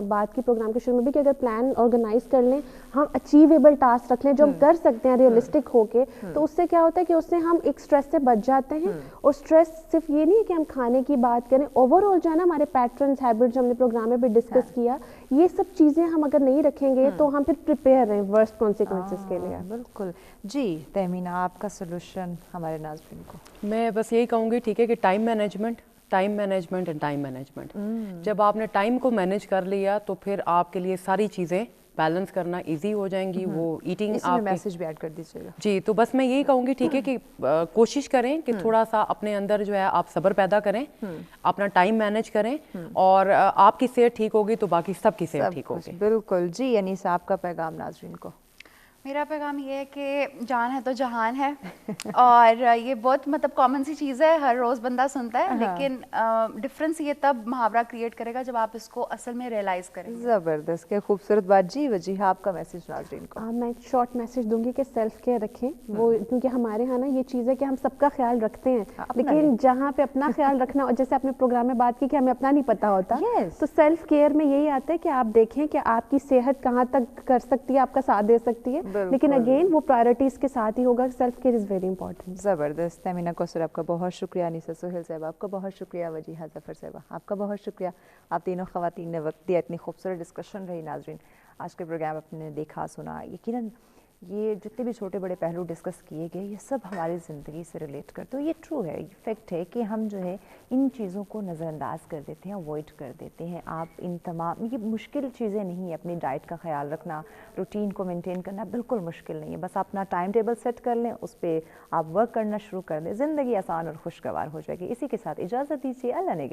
بات کی پروگرام کے شروع میں بھی کہ اگر پلان آرگنائز کر لیں, ہم اچیویبل ٹاسک رکھ لیں جو ہم کر سکتے ہیں ریئلسٹک ہو کے, تو اس سے کیا ہوتا ہے کہ اس سے ہم ایک اسٹریس سے بچ جاتے ہیں. اور اسٹریس صرف یہ نہیں ہے کہ ہم کھانے کی بات کریں, اوور آل جو ہے نا ہمارے پیٹرنس, ہیبٹس جو ہم نے پروگرام میں بھی ڈسکس کیا, یہ سب چیزیں ہم اگر نہیں رکھیں گے تو ہم پھر پریپیئر رہیں ورسٹ کانسیکوینسز کے لیے. بالکل. جی تہمینہ, آپ کا سولوشن ہمارے ناظرین کو؟ میں بس یہی کہوں گی, ٹھیک ہے, کہ time management and time management. جب آپ نے ٹائم کو مینیج کر لیا تو پھر آپ کے لیے ساری چیزیں بیلنس کرنا ایزی ہو جائیں گی. وہ ایٹنگ آپ میسج بھی ایڈ کر دیجیے گا. جی, تو بس میں یہی کہوں گی, ٹھیک ہے, کہ کوشش کریں کہ تھوڑا سا اپنے اندر جو ہے آپ صبر پیدا کریں, اپنا ٹائم مینیج کریں, اور آپ کی صحت ٹھیک ہوگی تو باقی سب کی صحت ٹھیک ہوگی. بالکل. جی انیسہ, آپ کا پیغام ناظرین کو؟ میرا پیغام یہ ہے کہ جان ہے تو جہان ہے اور یہ بہت مطلب کامن سی چیز ہے, ہر روز بندہ سنتا ہے, لیکن ڈفرینس یہ تب محاورہ کریٹ کرے گا جب آپ اس کو اصل میں ریئلائز کریں. زبردست, کیا خوبصورت بات. جی وجیہہ, آپ کا میسج ناظرین کو. میں ایک شارٹ میسج دوں گی کہ سیلف کیئر رکھیں. وہ کیونکہ ہمارے ہاں نا یہ چیز ہے کہ ہم سب کا خیال رکھتے ہیں, لیکن جہاں پہ اپنا خیال رکھنا, اور جیسے آپ نے پروگرام میں بات کی کہ ہمیں اپنا نہیں پتا ہوتا, تو سیلف کیئر میں یہی آتا ہے کہ آپ دیکھیں کہ آپ کی صحت کہاں تک کر سکتی ہے, آپ کا ساتھ دے سکتی ہے, لیکن اگین وہ پرائرٹیز کے ساتھ ہی ہوگا. سیلف کیئر از ویری امپورٹنٹ. زبردست. تہمینہ کوثر آپ کا بہت شکریہ. انیسہ سہیل صاحب آپ کا بہت شکریہ. وجیہہ ظفر صاحبہ آپ کا بہت شکریہ. آپ تینوں خواتین نے وقت دیا, اتنی خوبصورت ڈسکشن رہی. ناظرین آج کے پروگرام آپ نے دیکھا سنا, یقیناً یہ جتنے بھی چھوٹے بڑے پہلو ڈسکس کیے گئے یہ سب ہماری زندگی سے ریلیٹ کرتے ہیں. یہ ٹرو ہے, یہ فیکٹ ہے کہ ہم جو ہے ان چیزوں کو نظر انداز کر دیتے ہیں, اوائڈ کر دیتے ہیں. آپ ان تمام, یہ مشکل چیزیں نہیں ہیں. اپنی ڈائٹ کا خیال رکھنا, روٹین کو مینٹین کرنا بالکل مشکل نہیں ہے. بس اپنا ٹائم ٹیبل سیٹ کر لیں, اس پہ آپ ورک کرنا شروع کر دیں, زندگی آسان اور خوشگوار ہو جائے گی. اسی کے ساتھ اجازت دیجیے. اللہ نے